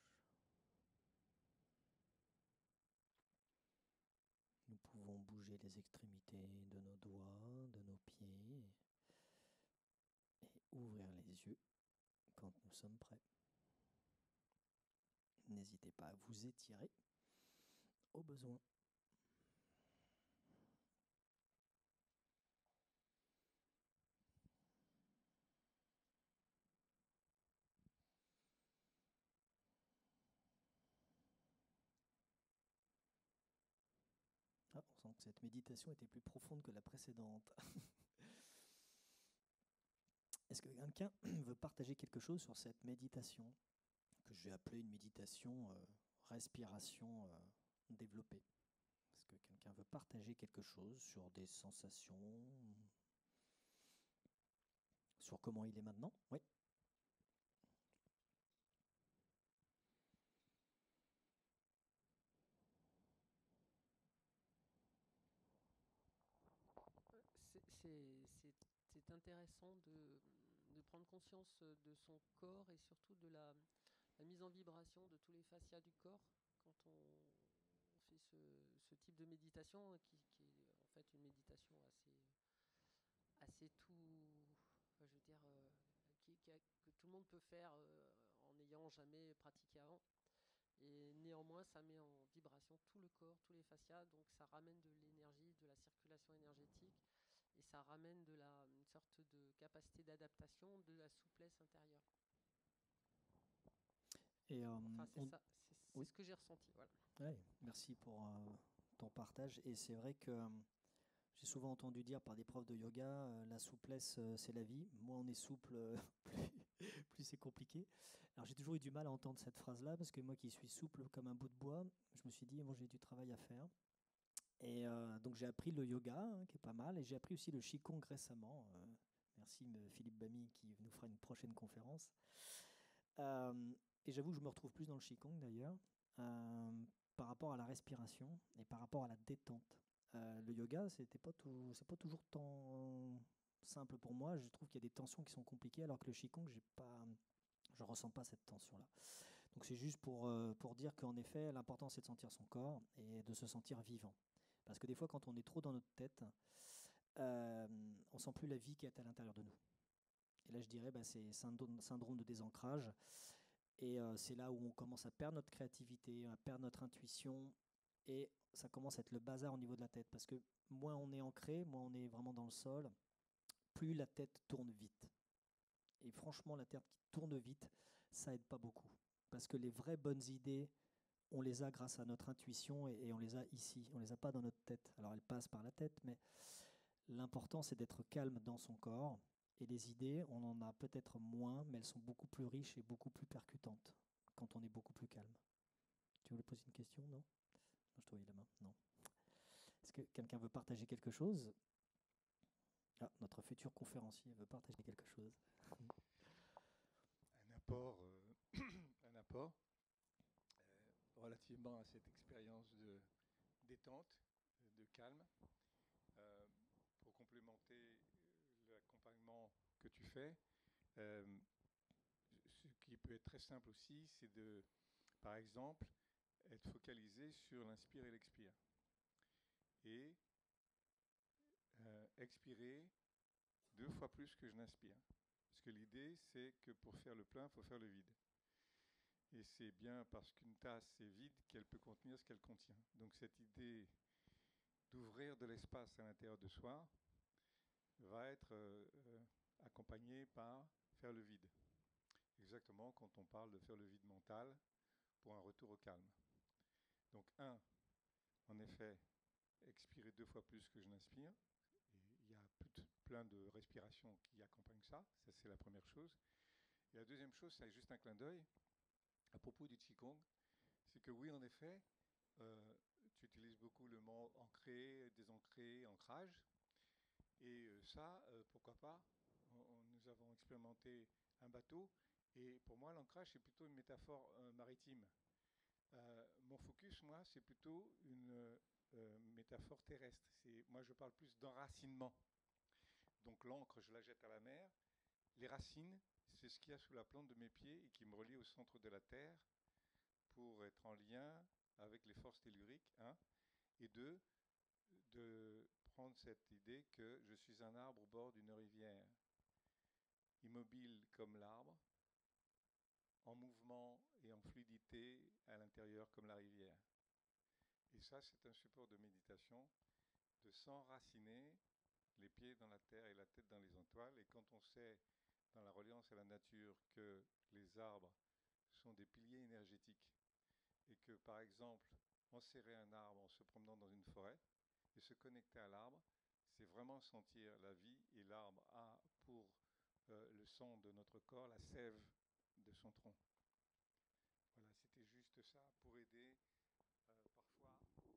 Nous pouvons bouger les extrémités de nos doigts, de nos pieds et ouvrir les yeux quand nous sommes prêts. N'hésitez pas à vous étirer au besoin. Ah, on sent que cette méditation était plus profonde que la précédente. Est-ce que quelqu'un veut partager quelque chose sur cette méditation que je vais appeler une méditation respiration développée? Est-ce que quelqu'un veut partager quelque chose sur des sensations, sur comment il est maintenant? Oui. C'est intéressant de prendre conscience de son corps et surtout de la mise en vibration de tous les fascias du corps quand on fait ce type de méditation qui est en fait une méditation assez enfin, je veux dire, que tout le monde peut faire en n'ayant jamais pratiqué avant. Et néanmoins, ça met en vibration tout le corps, tous les fascias, donc ça ramène de l'énergie, de la circulation énergétique, et ça ramène une sorte de capacité d'adaptation, de la souplesse intérieure. Et Enfin, c'est ça, c'est oui. ce que j'ai ressenti. Voilà. Ouais, merci pour ton partage. Et c'est vrai que j'ai souvent entendu dire par des profs de yoga, la souplesse, c'est la vie. Moins on est souple, plus c'est compliqué. Alors j'ai toujours eu du mal à entendre cette phrase-là, parce que moi qui suis souple comme un bout de bois, je me suis dit, bon, j'ai du travail à faire. Et donc j'ai appris le yoga, hein, qui est pas mal, et j'ai appris aussi le Qigong récemment. Merci Philippe Bamy qui nous fera une prochaine conférence. Et j'avoue que je me retrouve plus dans le Qigong d'ailleurs, par rapport à la respiration et par rapport à la détente. Le yoga, c'est pas toujours tant simple pour moi. Je trouve qu'il y a des tensions qui sont compliquées, alors que le Qigong, je ressens pas cette tension-là. Donc c'est juste pour dire qu'en effet, l'important c'est de sentir son corps et de se sentir vivant. Parce que des fois, quand on est trop dans notre tête, on sent plus la vie qui est à l'intérieur de nous. Et là, je dirais, c'est syndrome de désancrage. Et c'est là où on commence à perdre notre créativité, à perdre notre intuition, et ça commence à être le bazar au niveau de la tête. Parce que moins on est ancré, moins on est vraiment dans le sol, plus la tête tourne vite. Et franchement, la tête qui tourne vite, ça aide pas beaucoup. Parce que les vraies bonnes idées, on les a grâce à notre intuition, et on les a ici. On les a pas dans notre tête. Alors elles passent par la tête, mais l'important c'est d'être calme dans son corps. Et les idées, on en a peut-être moins, mais elles sont beaucoup plus riches et beaucoup plus percutantes quand on est beaucoup plus calme. Tu voulais poser une question, non? Non, je te voyais la main. Non. Est-ce que quelqu'un veut partager quelque chose? Ah, notre futur conférencier veut partager quelque chose. Un apport, un apport relativement à cette expérience de détente, de calme, pour complémenter l'accompagnement que tu fais. Ce qui peut être très simple aussi, c'est de, par exemple, être focalisé sur l'inspire et l'expire. Et expirer 2 fois plus que je n'inspire. Parce que l'idée, c'est que pour faire le plein, il faut faire le vide. Et c'est bien parce qu'une tasse est vide qu'elle peut contenir ce qu'elle contient. Donc cette idée d'ouvrir de l'espace à l'intérieur de soi va être accompagnée par faire le vide. Exactement quand on parle de faire le vide mental pour un retour au calme. Donc en effet, expirer 2 fois plus que je n'inspire. Il y a plein de respirations qui accompagnent ça. Ça, c'est la première chose. Et la deuxième chose, c'est juste un clin d'œil à propos du Qigong. C'est que oui, en effet, tu utilises beaucoup le mot ancré, désancré, ancrage. Et ça, pourquoi pas, nous avons expérimenté un bateau. Et pour moi, l'ancrage, c'est plutôt une métaphore maritime. Mon focus, moi, c'est plutôt une métaphore terrestre. Moi, je parle plus d'enracinement. Donc l'encre, je la jette à la mer. Les racines, c'est ce qu'il y a sous la plante de mes pieds et qui me relie au centre de la terre pour être en lien avec les forces telluriques. Et deux, de prendre cette idée que je suis un arbre au bord d'une rivière, immobile comme l'arbre, en mouvement et en fluidité à l'intérieur comme la rivière. Et ça, c'est un support de méditation, de s'enraciner, les pieds dans la terre et la tête dans les étoiles. Et quand on sait, dans la reliance à la nature, que les arbres sont des piliers énergétiques, et que, par exemple, enserrer un arbre en se promenant dans une forêt, et se connecter à l'arbre, c'est vraiment sentir la vie, et l'arbre a pour le sang de notre corps la sève de son tronc. Voilà, c'était juste ça pour aider parfois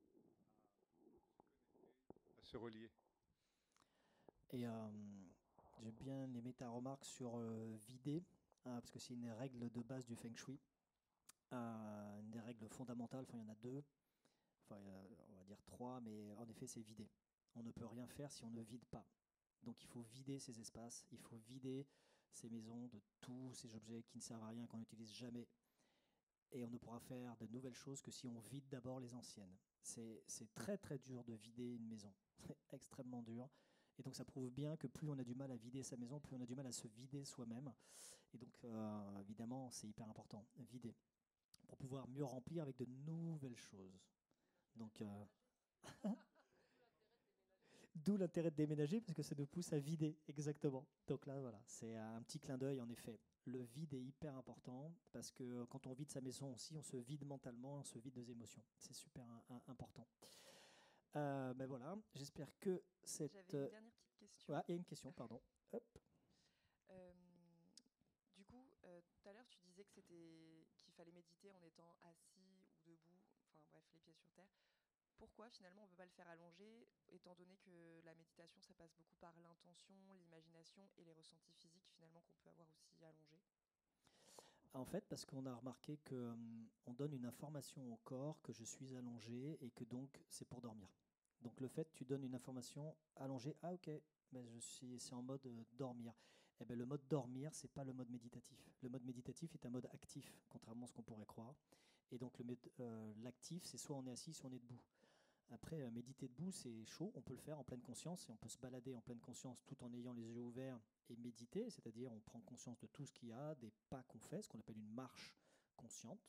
à se relier. Et j'ai bien aimé ta remarque sur vider, parce que c'est une règle de base du Feng Shui, une des règles fondamentales. Enfin, il y en a 2, enfin, on va dire 3, mais en effet, c'est vider. On ne peut rien faire si on ne vide pas. Donc il faut vider ces espaces, il faut vider ces maisons de tous ces objets qui ne servent à rien, qu'on n'utilise jamais. Et on ne pourra faire de nouvelles choses que si on vide d'abord les anciennes. C'est très très dur de vider une maison, c'est extrêmement dur. Et donc ça prouve bien que plus on a du mal à vider sa maison, plus on a du mal à se vider soi-même. Et donc évidemment, c'est hyper important, vider. pour pouvoir mieux remplir avec de nouvelles choses. Donc, d'où l'intérêt de déménager, parce que ça nous pousse à vider, exactement. Donc là, voilà, c'est un petit clin d'œil, en effet. Le vide est hyper important, parce que quand on vide sa maison aussi, on se vide mentalement, on se vide nos émotions. C'est super important. Ben voilà, j'espère que cette... J'avais une dernière petite question. Il y a une question, pardon. Hop. Du coup, tout à l'heure, tu disais qu'il fallait méditer en étant assis ou debout, enfin bref, les pieds sur terre. Pourquoi finalement on ne peut pas le faire allongé, étant donné que la méditation, ça passe beaucoup par l'intention, l'imagination et les ressentis physiques finalement qu'on peut avoir aussi allongé? En fait, parce qu'on a remarqué qu'on donne une information au corps que je suis allongé et que donc c'est pour dormir. Donc le fait, tu donnes une information allongée, ah ok, ben c'est en mode dormir. Eh ben, le mode dormir, c'est pas le mode méditatif. Le mode méditatif est un mode actif, contrairement à ce qu'on pourrait croire. Et donc l'actif, c'est soit on est assis, soit on est debout. Après, méditer debout, c'est chaud, on peut le faire en pleine conscience et on peut se balader en pleine conscience tout en ayant les yeux ouverts et méditer, c'est-à-dire on prend conscience de tout ce qu'il y a, des pas qu'on fait, ce qu'on appelle une marche consciente.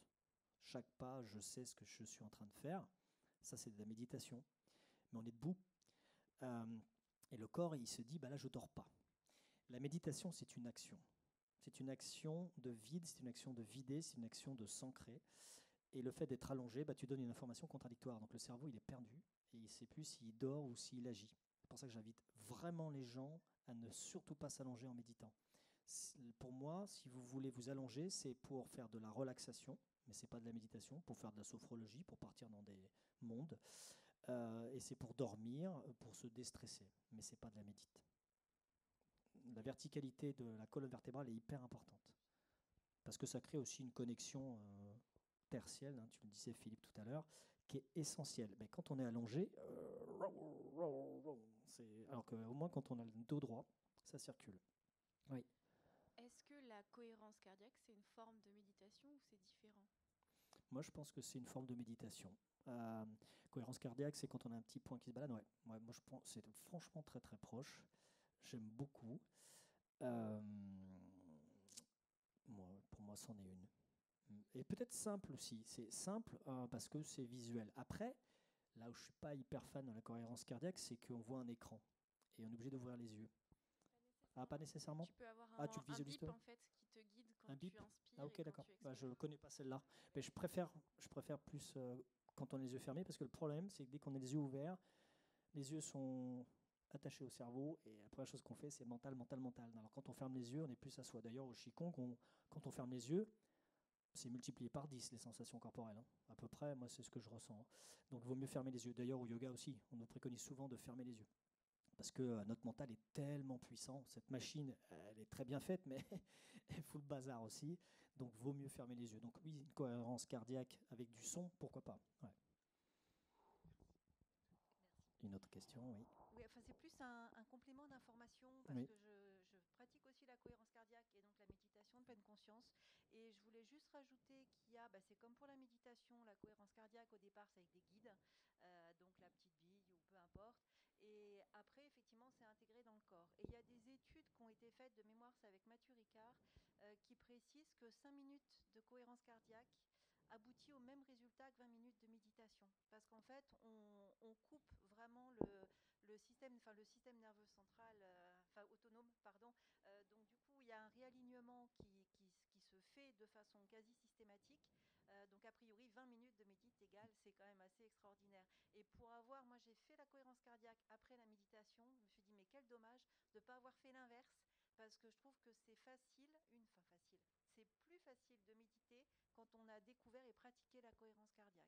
Chaque pas, je sais ce que je suis en train de faire. Ça, c'est de la méditation. Mais on est debout. Et le corps, il se dit, bah là, je ne dors pas. La méditation, c'est une action. C'est une action de vide, c'est une action de vider, c'est une action de s'ancrer. Et le fait d'être allongé, bah, tu donnes une information contradictoire. Donc le cerveau, il est perdu et il ne sait plus s'il dort ou s'il agit. C'est pour ça que j'invite vraiment les gens à ne surtout pas s'allonger en méditant. Pour moi, si vous voulez vous allonger, c'est pour faire de la relaxation, mais ce n'est pas de la méditation, pour faire de la sophrologie, pour partir dans des mondes. Et c'est pour dormir, pour se déstresser, mais ce n'est pas de la médite. La verticalité de la colonne vertébrale est hyper importante, parce que ça crée aussi une connexion tertielle, tu le disais Philippe tout à l'heure, qui est essentielle. Mais quand on est allongé, alors qu'au moins quand on a le dos droit, ça circule. Oui. Est-ce que la cohérence cardiaque, c'est une forme de méditation ou c'est différent? Moi, je pense que c'est une forme de méditation. Cohérence cardiaque, c'est quand on a un petit point qui se balade. Ouais, moi, je pense c'est franchement très très proche. J'aime beaucoup. Pour moi, c'en est une. Et peut-être simple aussi. C'est simple parce que c'est visuel. Après, là où je ne suis pas hyper fan de la cohérence cardiaque, c'est qu'on voit un écran et on est obligé d'ouvrir les yeux. Pas nécessairement. Tu peux avoir un bip en fait qui te guide quand tu inspires. Ah ok, d'accord. Je ne connais pas celle-là. Mais je préfère plus quand on a les yeux fermés, parce que le problème, c'est que dès qu'on a les yeux ouverts, les yeux sont attachés au cerveau et la première chose qu'on fait, c'est mental. Alors quand on ferme les yeux, on est plus à soi. D'ailleurs, au Qigong, quand on ferme les yeux, c'est multiplié par 10 les sensations corporelles. À peu près, moi, c'est ce que je ressens. Donc, il vaut mieux fermer les yeux. D'ailleurs, au yoga aussi, on nous préconise souvent de fermer les yeux. Parce que notre mental est tellement puissant. Cette machine, elle est très bien faite, mais elle fout le bazar aussi. Donc, vaut mieux fermer les yeux. Donc, oui, une cohérence cardiaque avec du son, pourquoi pas. Ouais. Une autre question, oui. Oui, enfin, c'est plus un complément d'information, parce que je pratique aussi la cohérence cardiaque et donc la méditation de pleine conscience. Et je voulais juste rajouter qu'il y a, c'est comme pour la méditation, la cohérence cardiaque, au départ, c'est avec des guides, donc la petite bille ou peu importe. Et après, effectivement, c'est intégré dans le corps. Et il y a des études qui ont été faites, de mémoire, c'est avec Mathieu Ricard, qui précisent que 5 minutes de cohérence cardiaque aboutit au même résultat que 20 minutes de méditation. Parce qu'en fait, on coupe vraiment le système nerveux central, autonome, pardon. Donc du coup, il y a un réalignement qui se fait de façon quasi systématique. Donc a priori, 20 minutes de médite égale, c'est quand même assez extraordinaire. Et moi j'ai fait la cohérence cardiaque après la méditation, je me suis dit mais quel dommage de ne pas avoir fait l'inverse, parce que je trouve que c'est c'est plus facile de méditer quand on a découvert et pratiqué la cohérence cardiaque.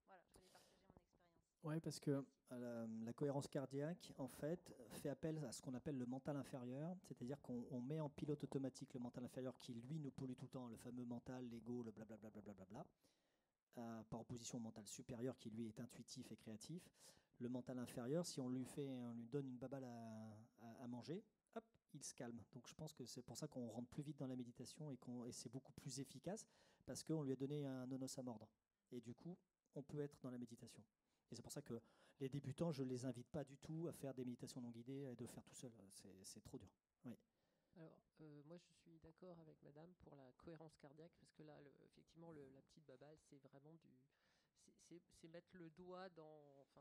Voilà, je voulais partager mon expérience. Oui, parce que la cohérence cardiaque, en fait, fait appel à ce qu'on appelle le mental inférieur, c'est-à-dire qu'on met en pilote automatique le mental inférieur qui, lui, nous pollue tout le temps, le fameux mental, l'ego, le blablabla, par opposition au mental supérieur qui, lui, est intuitif et créatif. Le mental inférieur, si on lui donne une babale à manger, hop, il se calme. Donc je pense que c'est pour ça qu'on rentre plus vite dans la méditation et c'est beaucoup plus efficace, parce qu'on lui a donné un nonos à mordre. Et du coup, on peut être dans la méditation. Et c'est pour ça que les débutants, je ne les invite pas du tout à faire des méditations non guidées et de faire tout seul. C'est trop dur. Oui. Alors, moi, je suis d'accord avec madame pour la cohérence cardiaque, parce que là, effectivement, la petite babale, c'est vraiment c'est mettre le doigt dans, enfin,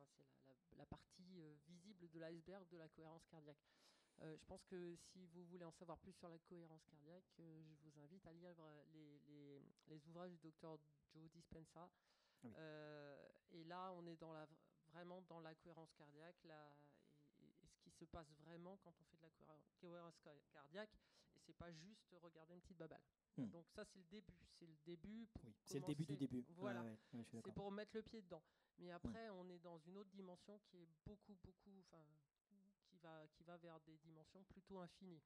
c'est la partie visible de l'iceberg de la cohérence cardiaque. Je pense que si vous voulez en savoir plus sur la cohérence cardiaque, je vous invite à lire les ouvrages du docteur Joe Dispenza. Oui. Et là, on est vraiment dans la cohérence cardiaque, et ce qui se passe vraiment quand on fait de la cohérence cardiaque, et c'est pas juste regarder une petite babale. Donc ça, c'est le début. C'est le début pour c'est le début du début. Voilà. Ouais, je suis c'est pour mettre le pied dedans. Mais après, on est dans une autre dimension qui est beaucoup, enfin, qui va vers des dimensions plutôt infinies.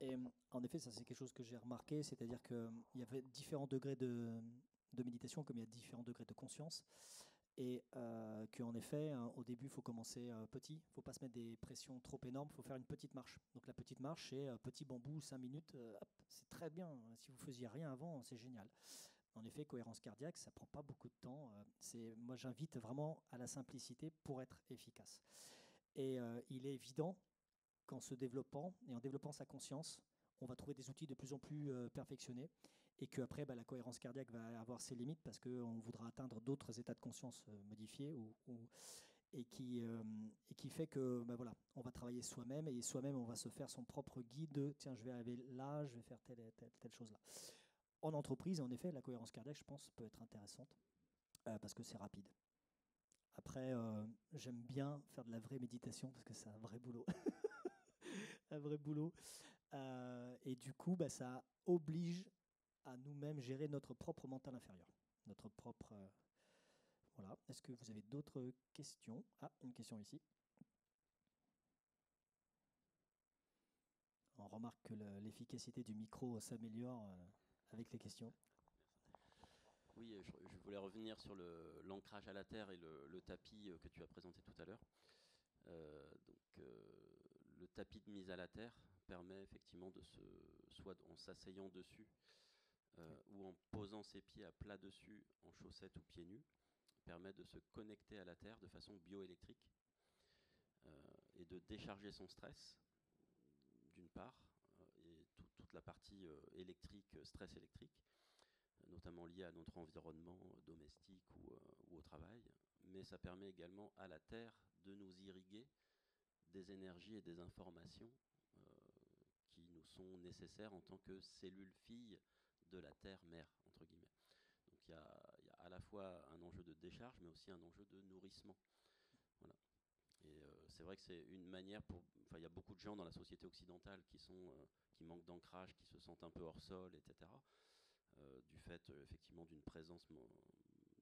Et en effet, ça c'est quelque chose que j'ai remarqué, c'est-à-dire qu'il y avait différents degrés de méditation, comme il y a différents degrés de conscience, et qu'en effet, au début, il faut commencer petit, il ne faut pas se mettre des pressions trop énormes, il faut faire une petite marche. Donc la petite marche, c'est petit bambou, 5 minutes, hop, c'est très bien. Si vous ne faisiez rien avant, c'est génial. En effet, cohérence cardiaque, ça ne prend pas beaucoup de temps. Moi, j'invite vraiment à la simplicité pour être efficace. Et il est évident qu'en se développant et en développant sa conscience, on va trouver des outils de plus en plus perfectionnés, et qu'après, la cohérence cardiaque va avoir ses limites parce qu'on voudra atteindre d'autres états de conscience modifiés et qui fait que voilà, on va travailler soi-même, et soi-même on va se faire son propre guide. Tiens, je vais arriver là, je vais faire telle chose là. En entreprise, en effet, la cohérence cardiaque, je pense, peut être intéressante parce que c'est rapide. Après, j'aime bien faire de la vraie méditation parce que c'est un vrai boulot. Un vrai boulot. Et du coup, ça oblige à nous-mêmes gérer notre propre mental inférieur. Notre propre... voilà. Est-ce que vous avez d'autres questions? Ah, une question ici. On remarque que l'efficacité du micro s'améliore avec les questions. Oui, je voulais revenir sur l'ancrage à la terre et le tapis que tu as présenté tout à l'heure. Le tapis de mise à la terre permet effectivement soit en s'asseyant dessus ou en posant ses pieds à plat dessus, en chaussettes ou pieds nus, permet de se connecter à la terre de façon bioélectrique et de décharger son stress, d'une part, et toute la partie électrique, stress électrique, notamment lié à notre environnement domestique ou au travail, mais ça permet également à la Terre de nous irriguer des énergies et des informations qui nous sont nécessaires en tant que cellules filles de la Terre-mère, entre guillemets. Donc il y a à la fois un enjeu de décharge, mais aussi un enjeu de nourrissement. Voilà. Et c'est vrai que c'est une manière il y a beaucoup de gens dans la société occidentale qui manquent d'ancrage, qui se sentent un peu hors sol, etc., du fait effectivement d'une présence,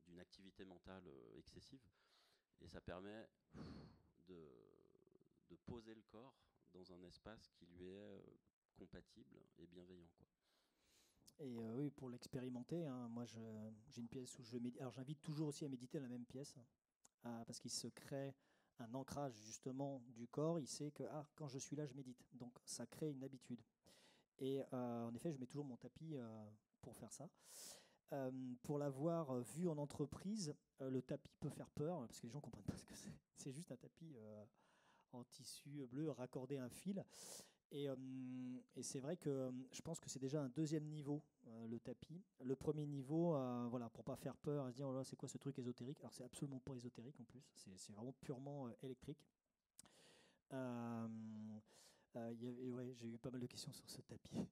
d'une activité mentale excessive. Et ça permet de poser le corps dans un espace qui lui est compatible et bienveillant, quoi. Et oui, pour l'expérimenter, moi j'ai une pièce où je médite. Alors j'invite toujours aussi à méditer dans la même pièce, parce qu'il se crée un ancrage justement du corps. Il sait que quand je suis là, je médite. Donc ça crée une habitude. Et en effet, je mets toujours mon tapis pour faire ça. Pour l'avoir vu en entreprise, le tapis peut faire peur parce que les gens ne comprennent pas ce que c'est. C'est juste un tapis en tissu bleu raccordé à un fil. Et c'est vrai que je pense que c'est déjà un deuxième niveau, le tapis. Le premier niveau, voilà, pour ne pas faire peur, à se dire oh là, c'est quoi ce truc ésotérique. Alors c'est absolument pas ésotérique en plus, c'est vraiment purement électrique. Ouais, j'ai eu pas mal de questions sur ce tapis.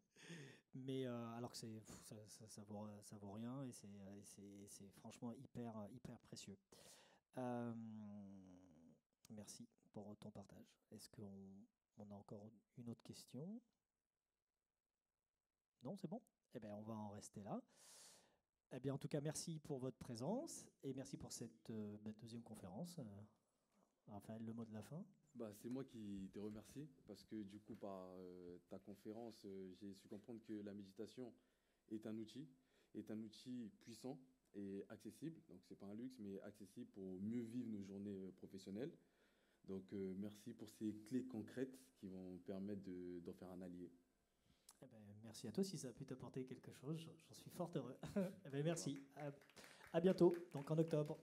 Mais alors que ça vaut rien, et c'est franchement hyper précieux. Merci pour ton partage. Est-ce qu'on a encore une autre question? Non, c'est bon? Eh bien, on va en rester là. Eh bien, en tout cas, merci pour votre présence et merci pour cette deuxième conférence. Raphaël, le mot de la fin? C'est moi qui te remercie parce que du coup, par ta conférence, j'ai su comprendre que la méditation est un outil puissant et accessible. Donc, c'est pas un luxe, mais accessible pour mieux vivre nos journées professionnelles. Donc, merci pour ces clés concrètes qui vont permettre d'en faire un allié. Eh ben, merci à toi si ça a pu t'apporter quelque chose. J'en suis fort heureux. Eh ben, merci. À bientôt, donc en octobre.